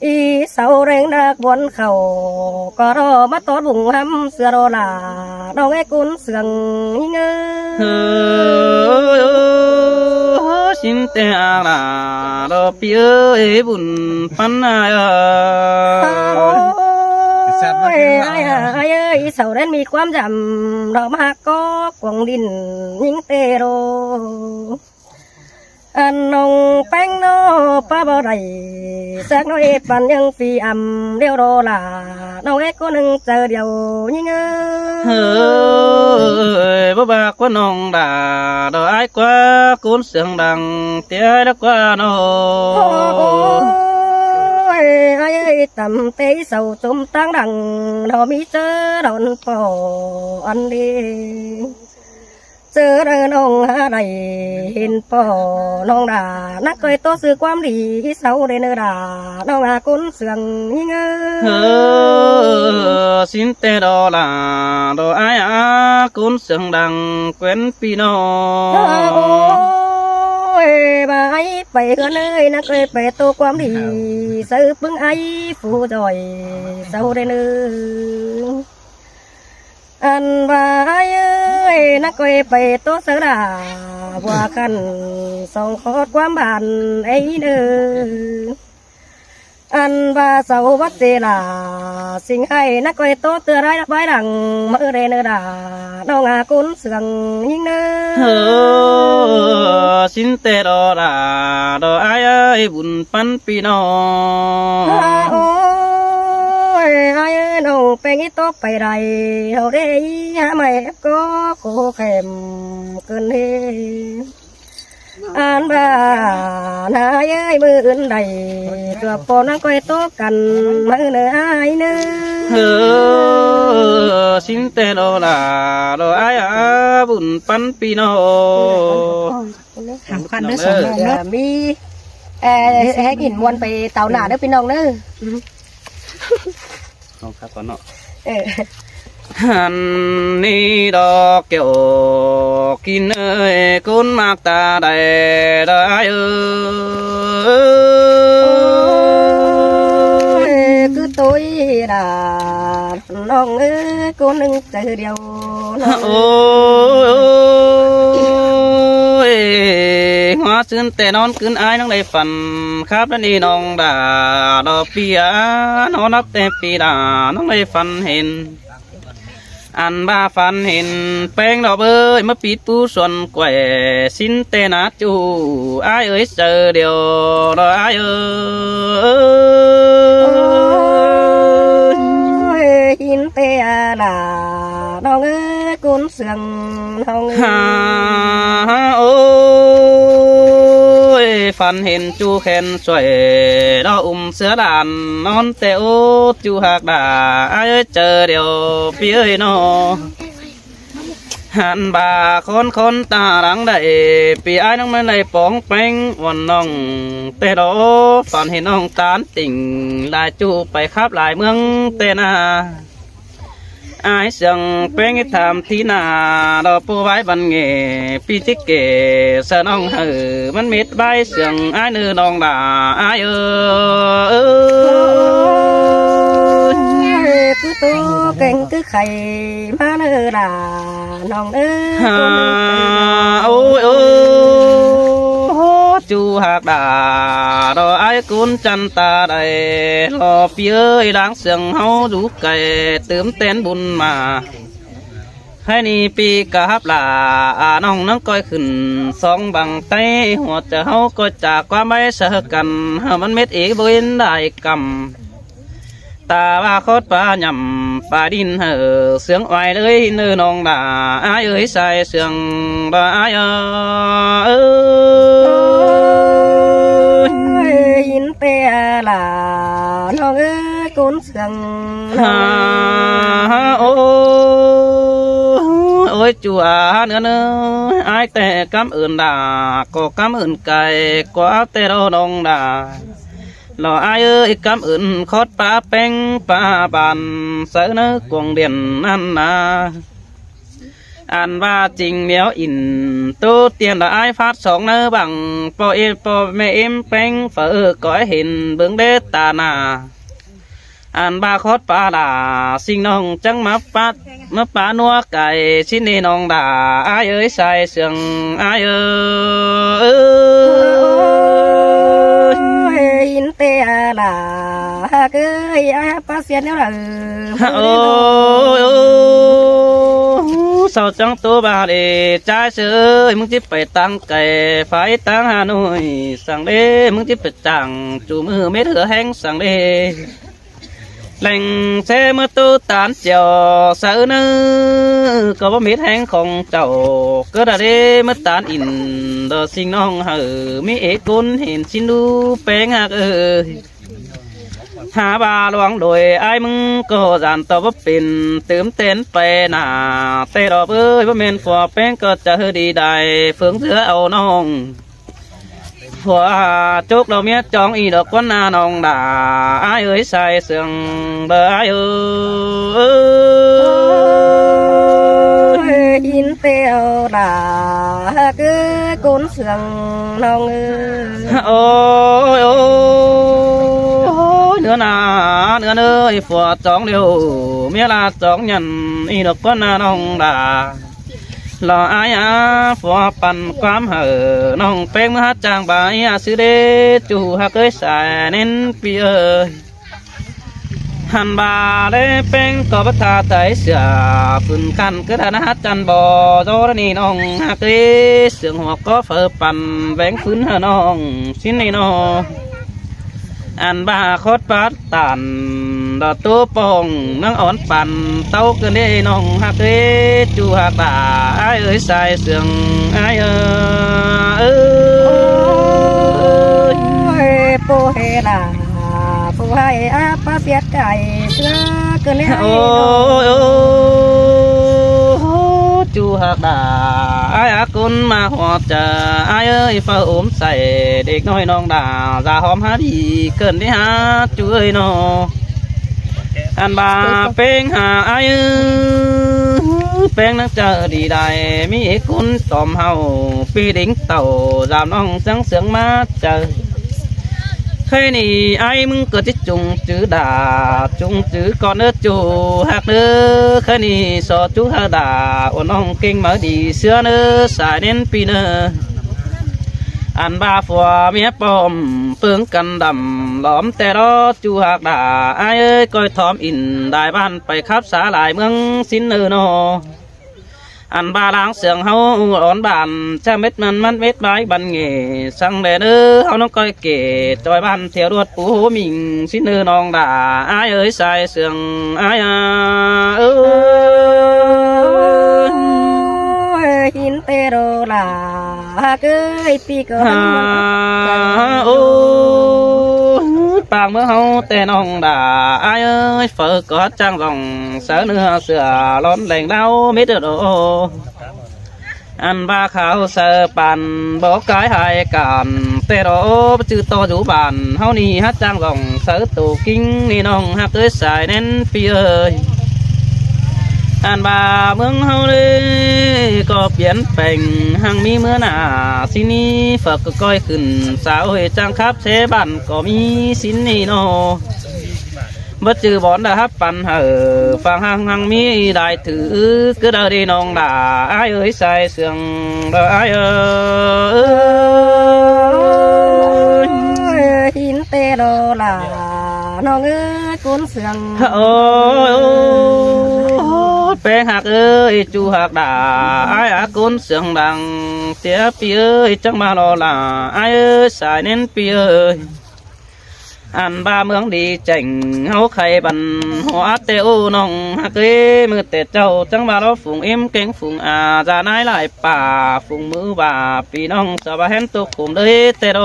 อีเสาแรงดักบนเขาก็รอมาตอดบุงหำเสือโรลาน้องไอ้กุนเสืองเงยxin te là đồ bia ấy bùn pan aiไอ้อีเสาแรงมีความจำดอกมากก็กวงดินยิ่งเตโรอันน้องแป้งโนป้าบ่ได้สักน้อยปันยังฟีอำเดียวโรลาน้องเอ็กก็นึงเจอเดียวยิ่งบ่บากว่าน้องด่าดอกไอ้กว่ากุนเสียงดังเตี้ยแล้วกว่าน้องไอ้ต่ำเตยเสาจมตั้งดังเรามีเจอดอนปออันดีเจอเรื่องน้องอะไรเห็นป่อน้องด่านักเคยโตสื่อความดีเสาได้เนื้อด่าน้องอากุนเสืองยิ่งxin te đó là đồ ai cũng sương đằng quen pi nó บ่ไอ้ไปก็เลยนักเคยไปโตความดีซื้อปึ้งไอ้ฟูจอยเสาได้เนื้ออันว่าเอ้ยนักก็ไปโตเสดาว่ากันส่งขอดความบานไอ้เด้ออันว่าเสาวัดเจลาสิ่งให้นักก็โตเตือไรรักใบดังมาเรนดาน้องอากุนเสืองยิ่งเด้อ xin te đó là đồ ai ơi bùn pan pi nóไอ้น้องเป็นอีโตไปไรเราได้หาไม่ก็โคเข็มเกินเฮอันบ้านายเอ้ยมืออื่นใดเกือบปนนังก้อยโตกันมือเนื้อไอ้เนื้อ xin te đó là đồ ai bùn pan pi nó ถามคันได้สองน้องเนาะ มีให้กินมวนไปเตาหนาเด้อพี่น้องเด้อน้องครับก่อนเนาะฮันนี่ดอกเกี่ยวกินเอ้ยกุนมากตาได้ได้เอ้ยคือตัวด่าน้องเอ้ยกูนึงเจอเดียวโอ้ยหัวซึ้นแต่นอนคืนอายน้องได้ฝันครับนั่นนี่น้องด่าดอกเปียนอนนับแต่ปีด่าน้องได้ฝันเห็นอันบ้าฝันเห็นแป้งดอกเอ้ยมาปิดปูส่วนแกว่สิ้นเตนาจูอายเอ้ยเจอเดียวดอกอายเอ้ย là nó ơi cuốn sườn nó ơi โอ้ยฝันเห็นจูแขนสวยเราอุ้มเสือดานนอนแต่โอ้จูหักด่าเอ้ยเจอเดียวพี่เอ้ยนอหันบ่าคนตาหลังได้ปีไอ้น้องไม่ได้ปองแป้งวันน้องแต่ดอฝันเห็นน้องตานติ่งลายจูไปขับหลายเมืองแต่นาไอ้เสียงแป้งทำที่นาดอกปูไว้บันเงปีจิเกเสน้องมันมิดใบเสียงไอ้เนื้อน้องด่าไอ้cứ tô canh cứ khay má nơ là nòng ơ ôi chú hạc đà đó ai cuốn chân ta đây lo phía đáng sương hấu rú cày tướm tên bùn màให้นี่ปีกะฮับลาน้องนั่งก้อยขึ้นสองบังไตหัวจะเฮาก็จากความไม่เสกันมันเม็ดอีกบ่เห็นได้กำตาว่าโคตรปลาหย่ำปลาดินเสียงไว้เลยเนื้อน้องด่าอ้ายเอ้ยใส่เสียงด่าอ้ายin te là nó ơi cuốn sườn ôi chùa nữa ai tệ cảm ơn đà có cảm ơn cày quá tệ đâu nông đà lò ai ơi cảm ơn khót pa beng pa bàn sợ nó cuồng điện ăn à anh ba trình méo in tu tiền là ai phát sóng nó bằng po mẹ em beng phở cõi hình bướng đế tà nà anh ba khót pa là sinh nông trắng mấp pa nua cày xin đi nông đà ai ơi sai sườn ai ơi in te là cứ ai pa xiên nữa là sao chẳng tô bà để trái sơiมึง tiếp phải tăng cày phải tăng Hà Nội sang đêมึง tiếp phải chẳng chủ mưa mét hửa hang sang đê lành xe mưa tô tán chiều sợ nữ có mét hang không chậu cứ đã đê mất tán in đò sinh nong hở mi ế côn hiện xin đu bén hạc ơiหาบาลวงโดยไอ้มึงก็จานต่อว่าเป็นเติมเต้นไปหนาแต่ดอกเอ้ยว่าเมนฝัวแป้งก็จะดีได้เฟืองเสือเอาน้องฝัวจุกเราเมียจองอีดอกวันนาน้องด่าไอ้เอ้ยใส่เสื่องเบอไอ้เอ้ย in teo là cứ cuốn sườn nòng ơi nữa nà nữa nơi phò chóng điều mía là chóng nhận y độc con nong đà lò ai phò pan quám hở nong beng hát trang bài sư đê chủ hạc ơi xài nên pi ơiหันบาเล่เป้งก็บัตาไตเสือฝุ่นกันก็ได้นะจันบ่อโจรนี่น้องฮักเอเสียงหัวก็เฟอปั่นแหวงฟื้นหน้องชิ้นนี่น้องอันบาโคตรปัดตันดอตัวปองนั่งอ่อนปั่นเต้าเกินได้น้องฮักเอจูฮักตาไอ้เอ้ยใส่เสียงไอ้เอ้ยโปเฮล่าผู้ให้อาปาเสียใจเสื้อเกินเลยโอ้จูหักด่าไอ้อากุนมาหัวจะไอ้เอ้ยฝ้าอมใส่เด็กน้อยน้องด่าจะหอมหาดีเกินที่หาจูเอ้ยน้ออันบาเป้งหาไอ้เป้งนักเจอดีได้มีกุนตอมเฮาปีดิ้งเต่าจามน้องจังเสียงมาเจอkhi này ai mừng có thích chung chữ đà chung chữ con nữa chú hạt nữa khi này so chú hạt đà ôn ông kinh mở đi xưa nữa xài đến pi nữa ăn ba phò mía bom phương cần đầm lõmแต่ đó chú hạt đà ai ơi coi thòm in đại ban phải khắp xã lại mương xin nữa nó anh ba lang sườn hấu ổn bàn cha mét man mét bái ban nghề sang đè nữa hấu nó coi kể trôi ban theo đuột phú mình xin nữa nong đà ai ơi sai sườn ai ơi โรลาเกยปีก็ โอ้ปางเมื่อเฮาแต่น้องด่าอายเอ้ยเฟอก็จังลองเสือเนื้อเสือร้อนแรงเล่ามิดโดอันบ้าขาวเสือปั่นบอกกายหายกันแต่รอจือโตอยู่บ้านเฮานี่ฮัดจังลองเสือตูกิ้งนี่น้องฮักเอ้ยสายเน้นปีเอ้ยอันบาเมืองเฮาเลยก็เปลี่ยนแปลงหังมีเมื่อหน้าสินี้ฝากก็ก้อยขึ้นสาวเฮจังครับเสบันก็มีสินนี่โนบ่จือบอนดาฮับปันฟังหังมีได้ถือก็ได้ดีน้องด่าอ้ายเอ้ยใส่เสียงดาอ้ายเอ้ย หินเตโรลาน้องเอ้ยกุนเสียง โอ้แป้งหักเอ้ยจูหักด่าไอ้อากุนเสียงดังเสียปีเอ้ยจังมารอลาไอ้เอ้ยสายเน้นปีเอ้ยอันบ้าเมืองดีเจ๋งเฮาไข่บันหัวเตโอน้องฮักเอ้ยมือเตะเจ้าจังมารอฝูงเอ็มเก่งฝูงอาจานายหลายป่าฝูงมือบ่าปีน้องสบายเห็นตุกขุมเลยเตโด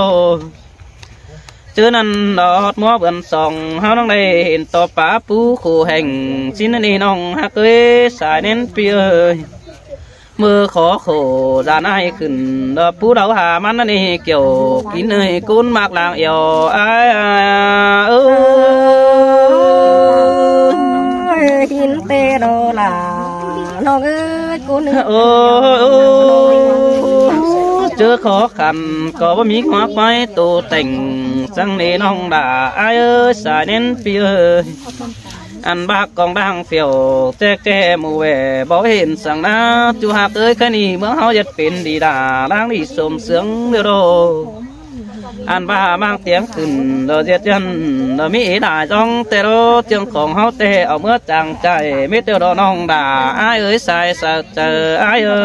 เจอนั่นดอดมัวเบิ่นส่องเฮาต้องได้เห็นต่อป่าปูคู่แห่งสินนี่น้องฮักเอ้ยสายเน้นปีเอ้ยมือขอโคดานายขึ้นดอกปูเดาหามันนั่นเองเกี่ยวกินเอ้ยกุนมากลางเอวอ้ายเอ้ย หินเตโรลาน้องเอ้ยกุน โอ้เจอขอขันก็บ่มีหัวไฟตัวแต่งสังนี่น้องด่าอ้ายเอ้ยสายเน้นปีเอ้ยอันบากกองดังเฟียวแจ๊กแกหมูแหวบ่เห็นสังนาจูหักเอ้ยแค่นี้เมื่อเฮาจะเป็นดีดาล้างดีสมเสียงเด้อโดอันบ้าบางเตียงขึ้นเราเจ็ดยันเรามีด่าจ้องแต่เราเจียงของเฮาแต่เอาเมื่อจังใจไม่เตือนน้องด่าอ้ายเอ้ยสายสักเจออ้ายเอ้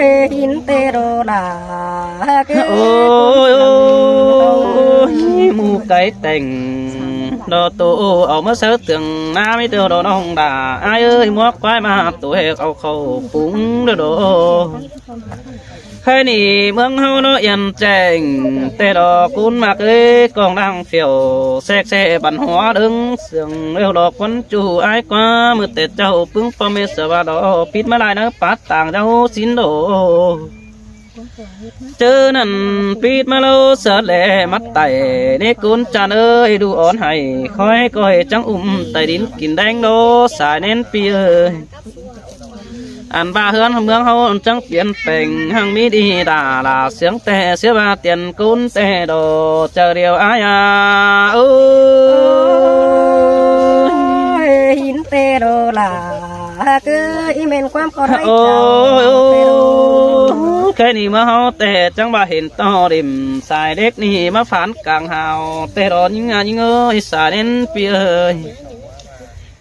ย หินเตโรลาเกย โอ้ยหมูไก่แต่งดอตัวเอามาเสิร์ฟถึงน้าไม่เตือนน้องด่าอ้ายเอ้ยมัวควายมาตัวเฮกเอาเข้าปุ้งเด้อโดแค่นี้เมืองเฮาเนาะยันแจ้งแต่ดอกกุนมากเอ้ยกองดังเฟียวแทรกแซ่บันหัวดึงเสียงเร็วดอกวันจูอ้ายกว่ามือแต่เจ้าปึ้งปอมเมสวาดอปิดมาลายนะปัดต่างเจ้าสินโดเจอนั่นปีดมาโลเสแลมัดไตนี่กุนจานเอ้ยดูอ่อนให้คอยก้อยจังไตดินกินแดงโดสายเน้นปีเอ้ยอันบ้าเฮือนเมืองเฮาจังเปลี่ยนแปลงหังมีดีด่าลาเสียงแต่เสียบาเตียนกุนแต่โดเจอเดียวอายาโอ้ยหินเตโรลาเกยเมนความขอได้ โอ้ เจ้า แค่นี้มาเฮาแต่จังว่าเห็นต่อริมสายเด็กนี่มาฝันกลางหาวแต่รอยิงยิงเอ้ยสายเน้นเปียเอ้ย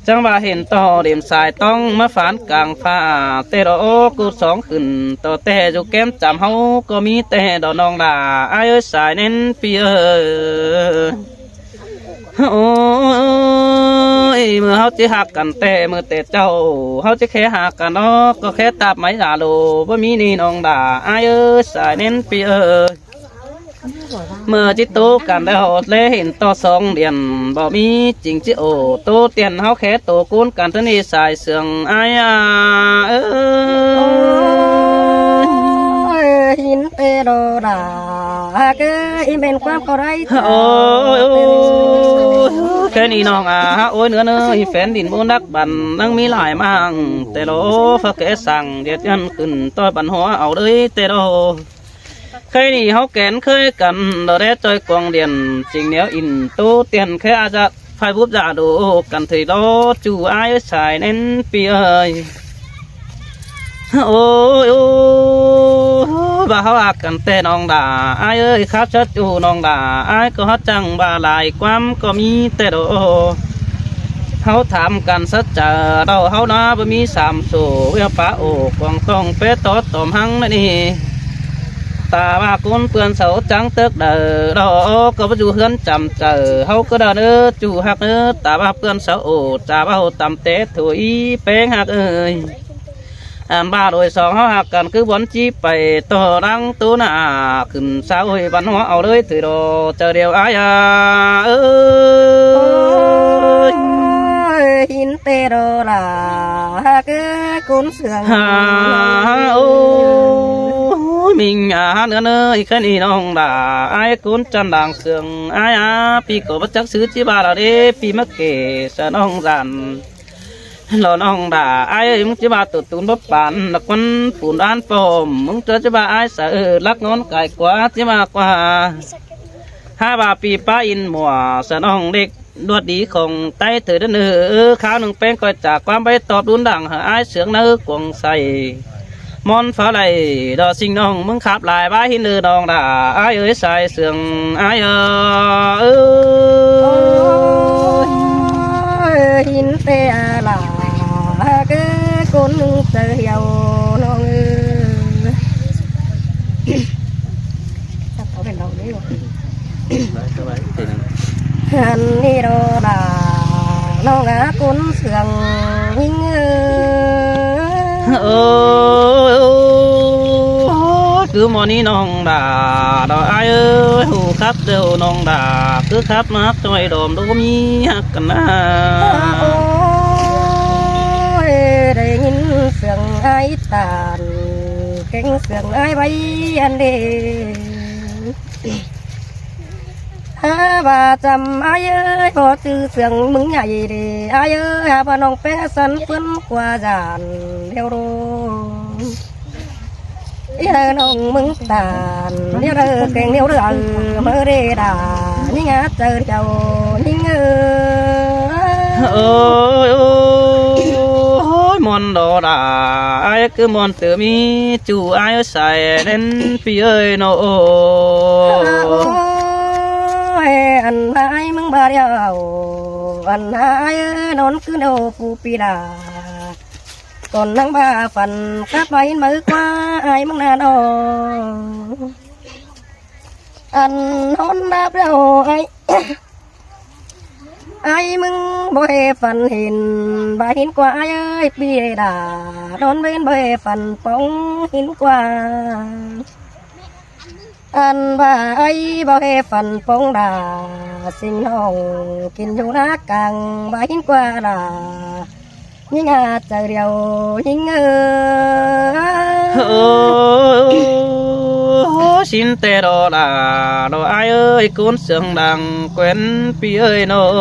จังว่าเห็นต่อริมสายต้องมาฝันกลางฟ้าแต่รอกูสองขึ้นต่อแต่อยู่แก้มจำเฮาก็มีแต่ดอกน้องด่าอ้ายเอ้ยสายเน้นเปียเอ้ยโอ้ยเมื่อเฮาจะหักกันแต่เมื่อแต่เจ้าเฮาจะแค่หักกันเนาะก็แค่ตับไม้ด่าโลบ่มีนี่น้องด่าอ้ายเอ้ยสายเน้นปีเอ้ยเมื่อจิตโตกันแล้วเลยเห็นต่อสองเดือนบ่มีจริงจิโอโตเตียนเฮาแค่โตกูนกันเท่านี้สายเสื่องอ้ายเอ้ย หินเตโรลาเกยเมนความขอได้เจ้า โอ้ยแค่นี้น้องโอ้ยเนื้อแฟนดินบนนักบันนั่งมีหลายมั่งแต่โลฝากแกสั่งเดียดยันขึ้นต่อยบันหัวเอาเลยแต่โลแค่นี้เฮาแกนเคยกันเราได้ต่อยกองเดียนจริงเนี้ยอินโตเตียนแค่อาจจะไฟบุบจ่าดูกันถือโลจูอ้ายสายเน้นปีเอ้ยโอ้ยบ่าเขาหักกันแต่น้องด่าอ้ายเอ้ยครับชัดจูน้องด่าอ้ายก็ฮัดจังบ่าลายความก็มีแต่โดเขาถามกันสัจจะเราเขาหน้าบ่มีสามโซ่เวียป้าโอกองต้องเปตอตอมหังนั่นนี่ต ตาว่าcuốnเปื่อนเสาจังเตึกเด้อดอกก็บ่อยู่เฮือนจำเจอเฮาก็เด้อเด้อจู่ฮักเด้อตาว่าเปื่อนเสาโอตาว่าตำเตะถุยแป้งฮักเอ้ยอันบ้าโดยสองเฮาฮักกันคือบอนจีไปต่อดังตูหน้าขึ้นสาวเอ้ยบันหัวเอาเลยถือดอเจอเดียวอายเอ้ย หินเตโรลาก็กุนเสือง โอ้mình nữa nơi cái này nong đã ai cũng chân đàng sương ai pi cổ bất chắc xứ chỉ ba là đi pi mất kể sợ nong dàn lò nong đã ai muốn chỉ ba tụt tụn bắp bàn là con phun ăn phồm muốn cho chỉ ba ai sợ lắc ngón cài quá chỉ ba qua hai bà pi pa in mùa sợ nong địch đuột đi không tay từ đến nữa khao nương pen coi trả quan bay tọt đun đằng ai sướng nơ quăng say món phá này đò sinh nong muốn khắp lại bãi hin lư nong đã ai ơi sai sương ai ơiหินเตลาก็กุนเสือน้องเขาเป็นเราได้หรอฮันนี่โดดาน้องกุนเสืองยิ่งcứ món ní nong đà đò ai ơi hù khắp đều nong đà cứ khắp mắt tôi đồm đố mi hắc cần ôi đây nhìn sương ai tàn cánh sương ai bay anh đi bà chăm ai ơi họ từ sương mừng nhảy đi ai ơi bà nong bé sân phun qua giàn theo đô nhớ nong mừng tàn nhớ rơ kèn nhớ rơ mơ đê đà nhớ ngã chờ chầu nhớ ôi ôi món đồ đà ai cứ món từ mi chủ ai xài đến phi ơi nô anh ai mừng bà đeo anh ai nón cứ đâu phụ pi đà còn nắng ba phần các bay mới qua ai mong nào đâu anh nón đáp đâu ai ai mừng bôi phần hình ba hin qua ai ơi bia đà đón bên bôi phần bóng hin qua anh ba ai bôi phần bóng đà sinh hồng kinh du đá càng ba hin qua đà nhưng chờ điều nhưng xin tê đồ là đồ ai ơi cuốn sương đằng quen pi ơi nô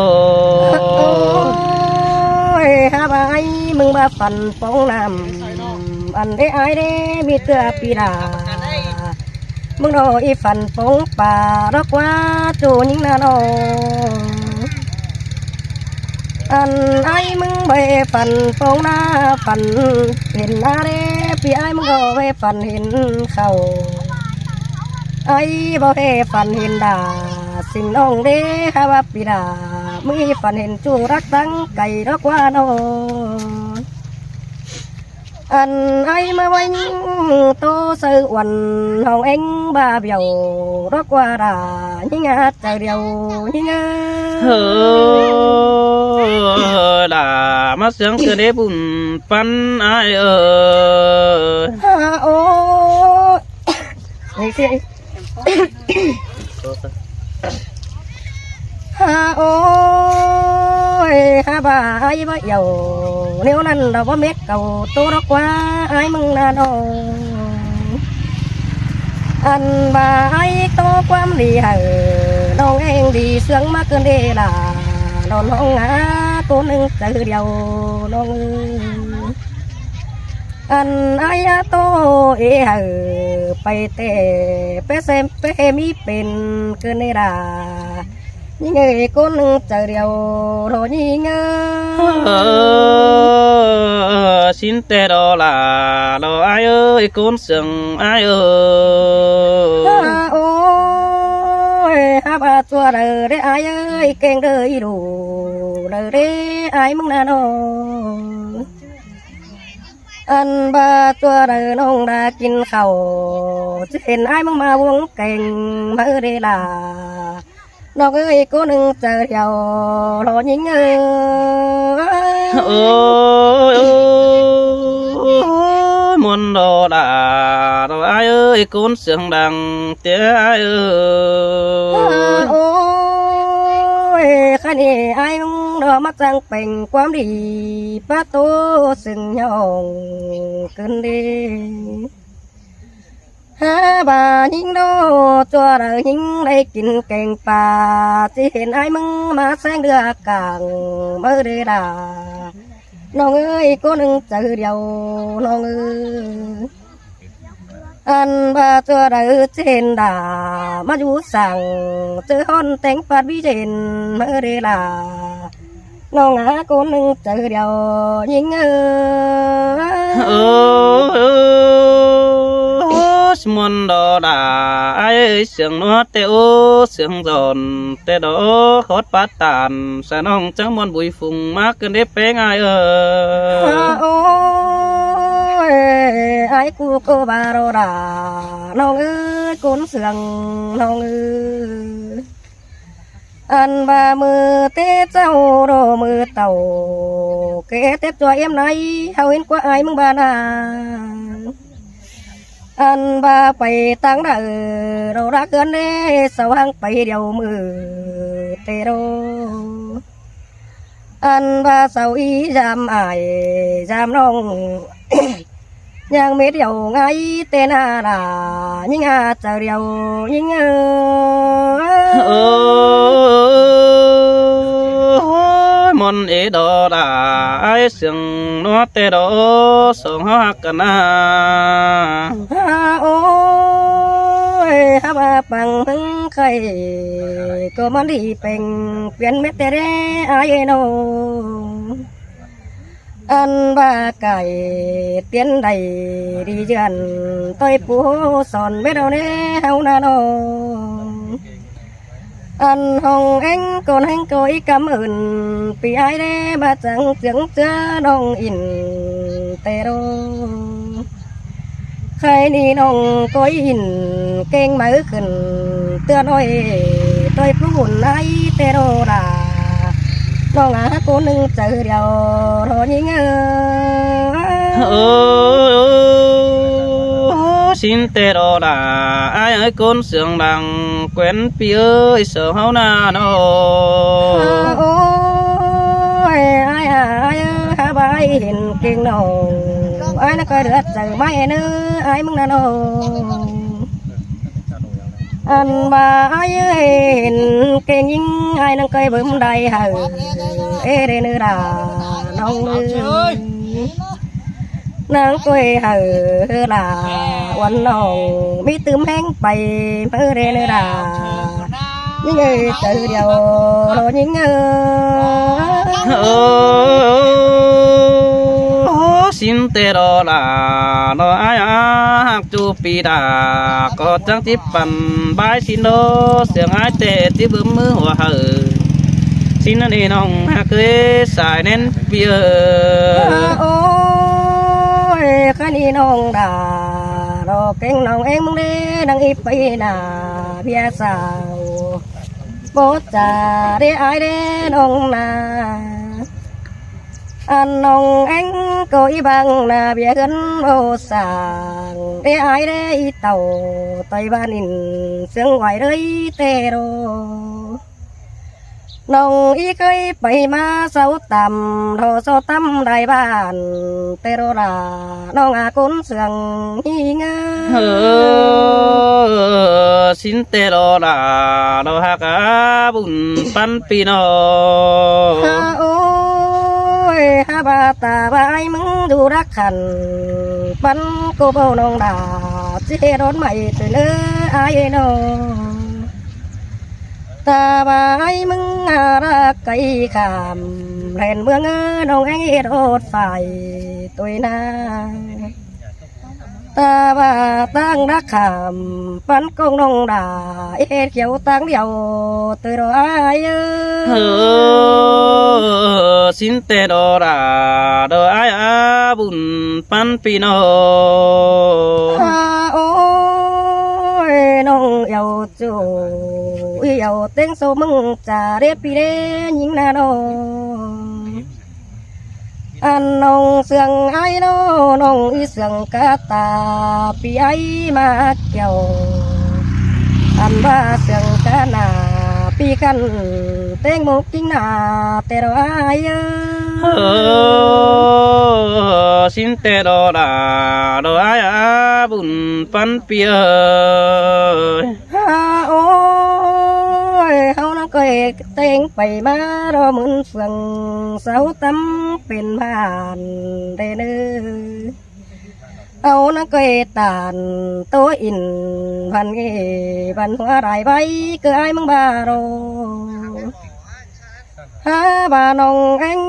ha ba ai mừng ba phần phong nam anh để ai để biết pi đà mừng đồ y phần phong bà đó quá chủ những nào đâu anh ai mừng về phần phong na phần hình na để pi ai mừng đồ về phần hình khẩu ai bảo về phần hình đà xin ông để ha ba pi đà mới phần hình chu rắc tăng cày đó quá đâu anh ai mà bánh tô sơ quần hồng anh ba biểu đó qua đà những trời điều những là mắt sáng cứ để bùn pan ai ơi ô này chị ôi ha bà ai bắt dầu nếu năn đâu có mét cầu tô đó quá ai mừng là đâu anh bà ai to quam đi hở đâu em đi sướng má cơn đê là đòn hông ngã cô nâng từ đầu non anh ai to ê hở bay tè bé xem bé mi bên cơn đê là những người con chờ điều rồi như xin tê đó là đồ ai ơi con sừng ai ơi ôi ha ba chua đời đấy ai ơi keng đời đủ đời đấy ai mong nào อันบาตัวเดินน้องดากินข้าวจะเห็นไอ้มึงมาวงเก่งมาเรลาน้องเอ้ยกูนึงเจอเดียวรอยิงโอ้ยมนโดดาเราไอ้เอ้ยคนเสียงดังเตี้ยไอ้เอ้ย โอ้ยคันนี้ไอ้มึงรอมาจังเป็นความดีป้าโตซึ่งยองเกินดีฮาบายิงโดตัวเรายิงได้กินแกงปลาที่เห็นไอ้มึงมาแสงเดือกลางเมื่อเดือดาน้องเอ้ยกูนึงเจอเดียวน้องเอ้ยอันบาตัวเราเจนดามาอยู่สั่งเจอฮอนแต่งปัดวิเจนเมื่อเดือดาน้องหากูนึงเจอเดียวยิงโอ้มนโดดาไอ้เสียงนัวเตโอเสียงจอนเตโดขอดปัดตานสะน้องจังมวนบุยฝุ่งมากเกินได้เป็นไงโอ้ยไอ้กูก็บาโรดาน้องเอ้ยกูเสียงน้องเอ้ยอันบามือเตะเจ้าโรมือเต่าเกเตะตัวเอ็มไหนเฮาเห็นกว่าไอ้มึงบานาอันบาไปตั้งเด้อเรารักกันเด้สว่างไปเดียวมือเตโรอันบาเสาอีจำอายจำน้อง ยังไม่เดียวไงเตนาลายิ่งอาเจอเดียวยิ่งโอ้มนเอดอดาไอเสียงนัวเตโดส่งหักกันนาโอ้ยฮับปังมึงใครก็มันดีเป็นเปลี่ยนเม็ดแต่เร่ไอ้โนอันบาไก่เตียนใดดีเจือนต้อยปูสอนเบ็ดเอาเน่เฮานาโนอันห้องเอ็งก่อนแห่งก้อยกำอื่นปีไอ้เด้มาจังเสียงเจ้าน้องอินเตโรใครนี่น้องก้อยอินเก่งมือขึ้นเตือนอ้อยต้อยปูหุ่นไอ้เตโรดาน้องอากูนึงเจอเดียวรอยิงโอ้สินเตโรดาไอ้คนเสียงดังแควนปีเอ้ยเสือเฮานาโนโอ้ยไอ้ฮาบายเห็นเก่งน้องไอ้นักเดือดเจอไม่เนื้อไอ้มึงนาโนอันบาไอ้เห็นเก่งยิ่งไอ้นังเคยบึ้มได้หาเอเรนดาน้องมือนางกวยหาลาวันน้องมีตื้มแห้งไปเพื่อเรนดายิ่งเจอเดียวรอยิ่งสินเตโรลาโนไออาจูปีดาก็จังที่ปั่นบายสินโนเสียงไอเตที่บึ้มมือหัวเหอสินนี่น้องเคยสายเน้นเปียโอ้ยคันนี้น้องดารอเก่งน้องเองมึงเด้นังอีไปนาเพียสาวโบจ่าได้ไอเด้น้องนาอันน้องเอ็งก็อีบังนาเบียกันโบสางได้ไอได้เต่าต่อยบ้านินเสียงไหวเลยเตโรน้องอีเคยไปมาเสาต่ำโทโซต่ำได้บ้านเตโรลาน้องอากุนเสียงฮีงาสินเตโรลาโนฮักอาบุญปันปีโนโอ้ยฮาบาตาบายมึงดูรักขันปันโกโบน้องดาเจรถใหม่เตเนอไอโนตาบายมึงอารักไก่ขามแผ่นเมืองน้องแองรถไฟตัวนา ตาว่าตั้งรักขามปันกงน้องด่าเอ็ดเขียวตั้งเดียวตัวรอยสินเตดอราดอไออาบุญปันปีโนโอ้ยน้องเยาจูเยาเต็งโซมึงจะเรียบปีเด้ยิงนาโนอันน้องเสียงไอ้น้องอีเสียงกาตาปีไอมาเกี่ยวอันว่าเสียงกานาปีกันเต็งมุกกิ้งนาเตรไอสินเตดอราดอไออาบุญปันปีโอ้ยเฮานั่งก็เต็งไปมารอมืนเฟืองเสาตำเป็นบ้านได้เนื้อเอานั่งก็ตานตัวอินพันเกพันหัวไรใบเกยมึงบาโรฮาบานองเอ็ง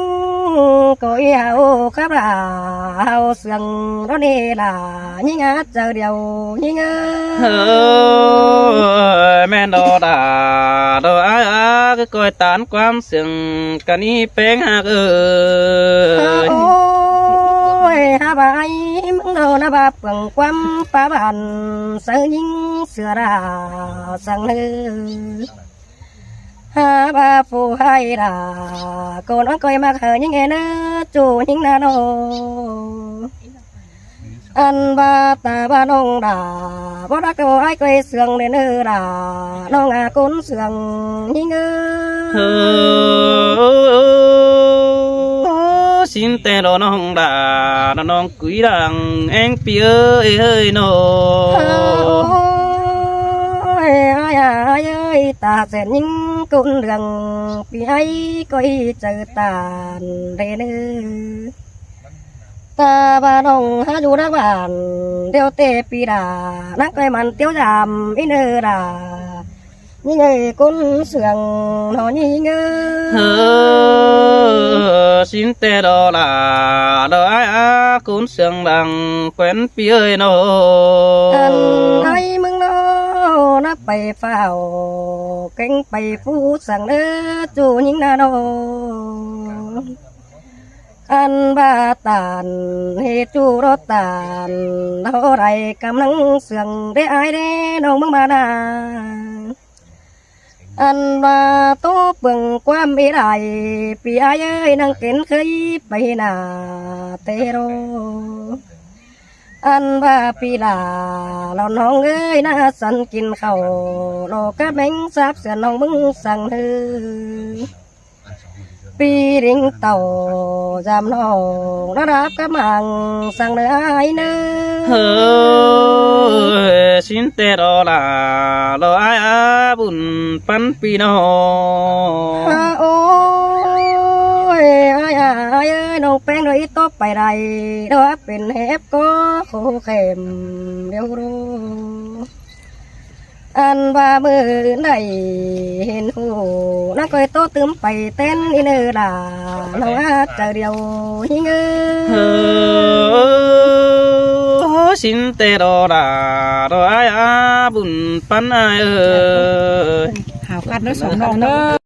ก็เอาครับลาเอาเสียงรถนี่ล่ะยิ่งเจอเดียวยิ่งแม่ดอดาดออาก็คอยตานความเสียงกันนี้เป็นหักโอ้ยฮาบายมึงโดนบาปเปลืองความป้าบันเสือยิ่งเสือราสังเลือบาฟูให้ด่าก่อนก็มาเขยยังไงนะจูยิงนาโนอันบาตาบาน้องด่าบ่รักตัวไอ้ก็เสืองเนื้อด่าน้องอากุนเสืองยิงสินเตโรน้องด่าน้องกุยดังเอ็งปีเอ้ยโนตาเส้นยิงกุนเรื่องปีไอ้ก็เจอตาเรนึตาบานองหาอยู่นักบ้านเดียวเตปีดานักไอ้มันเตี้ยวยามอินเนอดานี่ไงกุนเสืองนอนนี่เงสินเตดอลาดออากุนเสืองดังแขวนปีเอ้ยโนอันไอ้มึงโนนับไปเฝ้าเก่งไปฟูสั่งเด้อจูยิงนาโนอันบาตานเฮจูรถตานเท่าไรกำลังเสื่องได้อายได้น้องมึงมานาอันว่าโตเปิงความไม่ได้ปีอายเอ้ยนั่งเก็นเคยไปนาเตโรอันว่าปีลาเราน้องเอ้ยน่าสันกินข้าวโลกะแมงสาบเสือน้องมึงสั่งเธอปีริงเต่าจำน้องน่ารักกะมังสั่งเนื้อไอ้เนื้อสินเตโรลาโลอาบุญปันปีโนโอ้ยไอ้น้องแป้งเลยตบไปไรเดี๋ยวเป็นเห็บก็โคเข็มเดี๋ยวรู้อันว่ามือไหนเห็นหูนักก็โตตึมไปเต้นอินเนอร์ด่าน้องอาจจะเดียวหิงสินเตโรลาโลอาบุญปันเอ้ยหาวกันด้วยสองน้องเนอะ